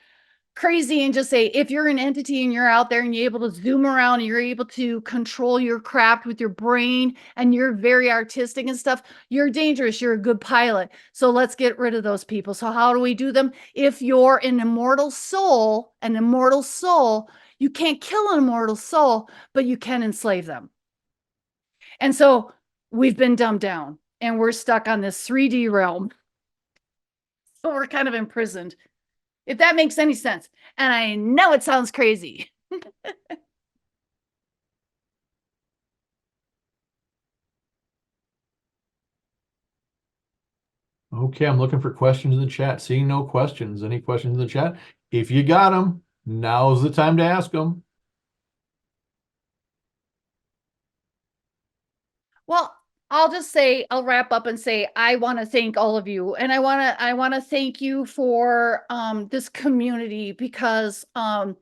crazy and just say, if you're an entity and you're out there and you're able to zoom around and you're able to control your craft with your brain and you're very artistic and stuff, you're dangerous. You're a good pilot. So let's get rid of those people. So how do we do them? If you're an immortal soul, you can't kill an immortal soul, but you can enslave them. And so we've been dumbed down and we're stuck on this 3D realm. So we're kind of imprisoned, if that makes any sense. And I know it sounds crazy. Okay, I'm looking for questions in the chat. Seeing no questions. Any questions in the chat? If you got them, now's the time to ask them. Well, I'll wrap up and say, I want to thank all of you. And I want to thank you for this community, because I've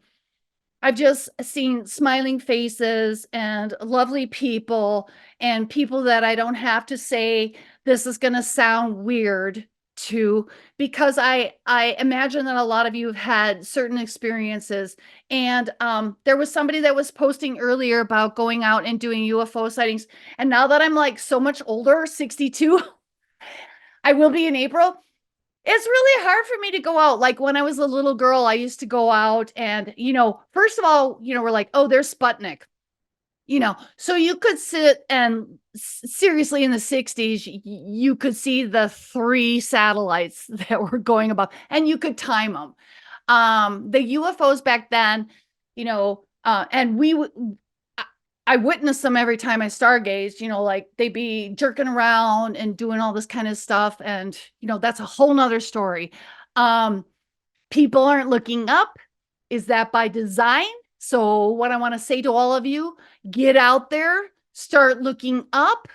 just seen smiling faces and lovely people, and people that I don't have to say, this is going to sound weird to, because I imagine that a lot of you have had certain experiences. And there was somebody that was posting earlier about going out and doing UFO sightings. And now that I'm like so much older, 62, I will be in April. It's really hard for me to go out. Like when I was a little girl, I used to go out and, first of all, we're like, oh, there's Sputnik, so you could sit and seriously in the 60s, you could see the 3 satellites that were going above and you could time them. The UFOs back then, and I witnessed them every time I stargazed, like they'd be jerking around and doing all this kind of stuff. And, that's a whole nother story. People aren't looking up. Is that by design? So what I want to say to all of you, get out there, start looking up.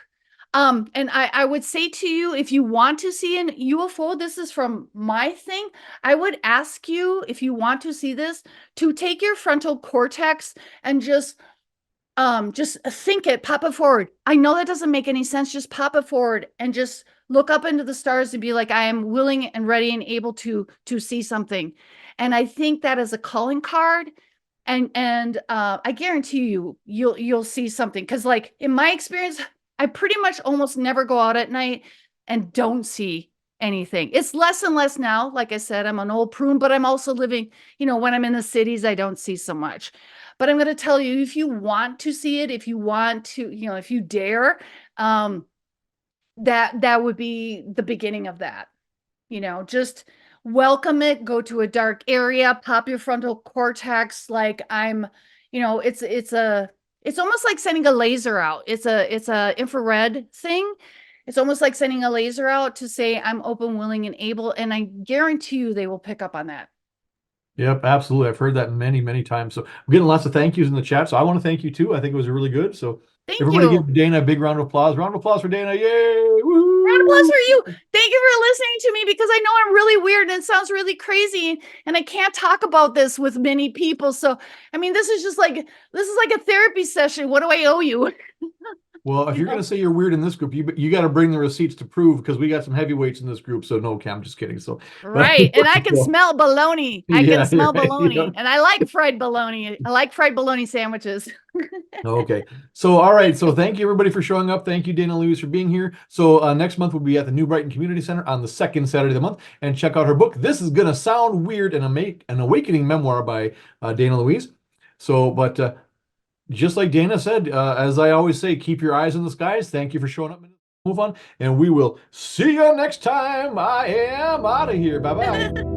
And I would say to you, if you want to see an UFO, this is from my thing, I would ask you, if you want to see this, to take your frontal cortex and just think it, pop it forward. I know that doesn't make any sense. Just pop it forward and just look up into the stars and be like, I am willing and ready and able to see something. And I think that is a calling card. And I guarantee you'll see something. Cause like in my experience, I pretty much almost never go out at night and don't see anything. It's less and less now. Like I said, I'm an old prune, but I'm also living, when I'm in the cities, I don't see so much. But I'm going to tell you, if you want to see it, if you want to, if you dare, that would be the beginning of that. Just welcome it, go to a dark area, pop your frontal cortex. Like it's almost like sending a laser out. It's a infrared thing. It's almost like sending a laser out to say, I'm open, willing, and able. And I guarantee you they will pick up on that. Yep, absolutely. I've heard that many, many times. So I'm getting lots of thank yous in the chat. So I want to thank you too. I think it was really good. So Thank everybody you. give Dana a big round of applause. Round of applause for Dana. Yay! Round of applause Woo! for you. Thank you for listening to me because I know I'm really weird and it sounds really crazy and I can't talk about this with many people. So, I mean, this is like a therapy session. What do I owe you? Well, if You you're know? going to say you're weird in this group, you got to bring the receipts to prove because we got some heavyweights in this group. So no, Cam, I'm just kidding. So, but Right. And I can so, smell bologna. I can yeah, smell right, yeah. bologna. And I like fried bologna. I like fried bologna sandwiches. Okay. So, all right. So, thank you everybody for showing up. Thank you, Dana Louise, for being here. So, next month we'll be at the New Brighton Community Center on the second Saturday of the month, and check out her book. This is gonna sound weird, and an awakening memoir by Dana Louise. So, but just like Dana said, as I always say, keep your eyes in the skies. Thank you for showing up. Move on, and we will see you next time. I am out of here. Bye bye.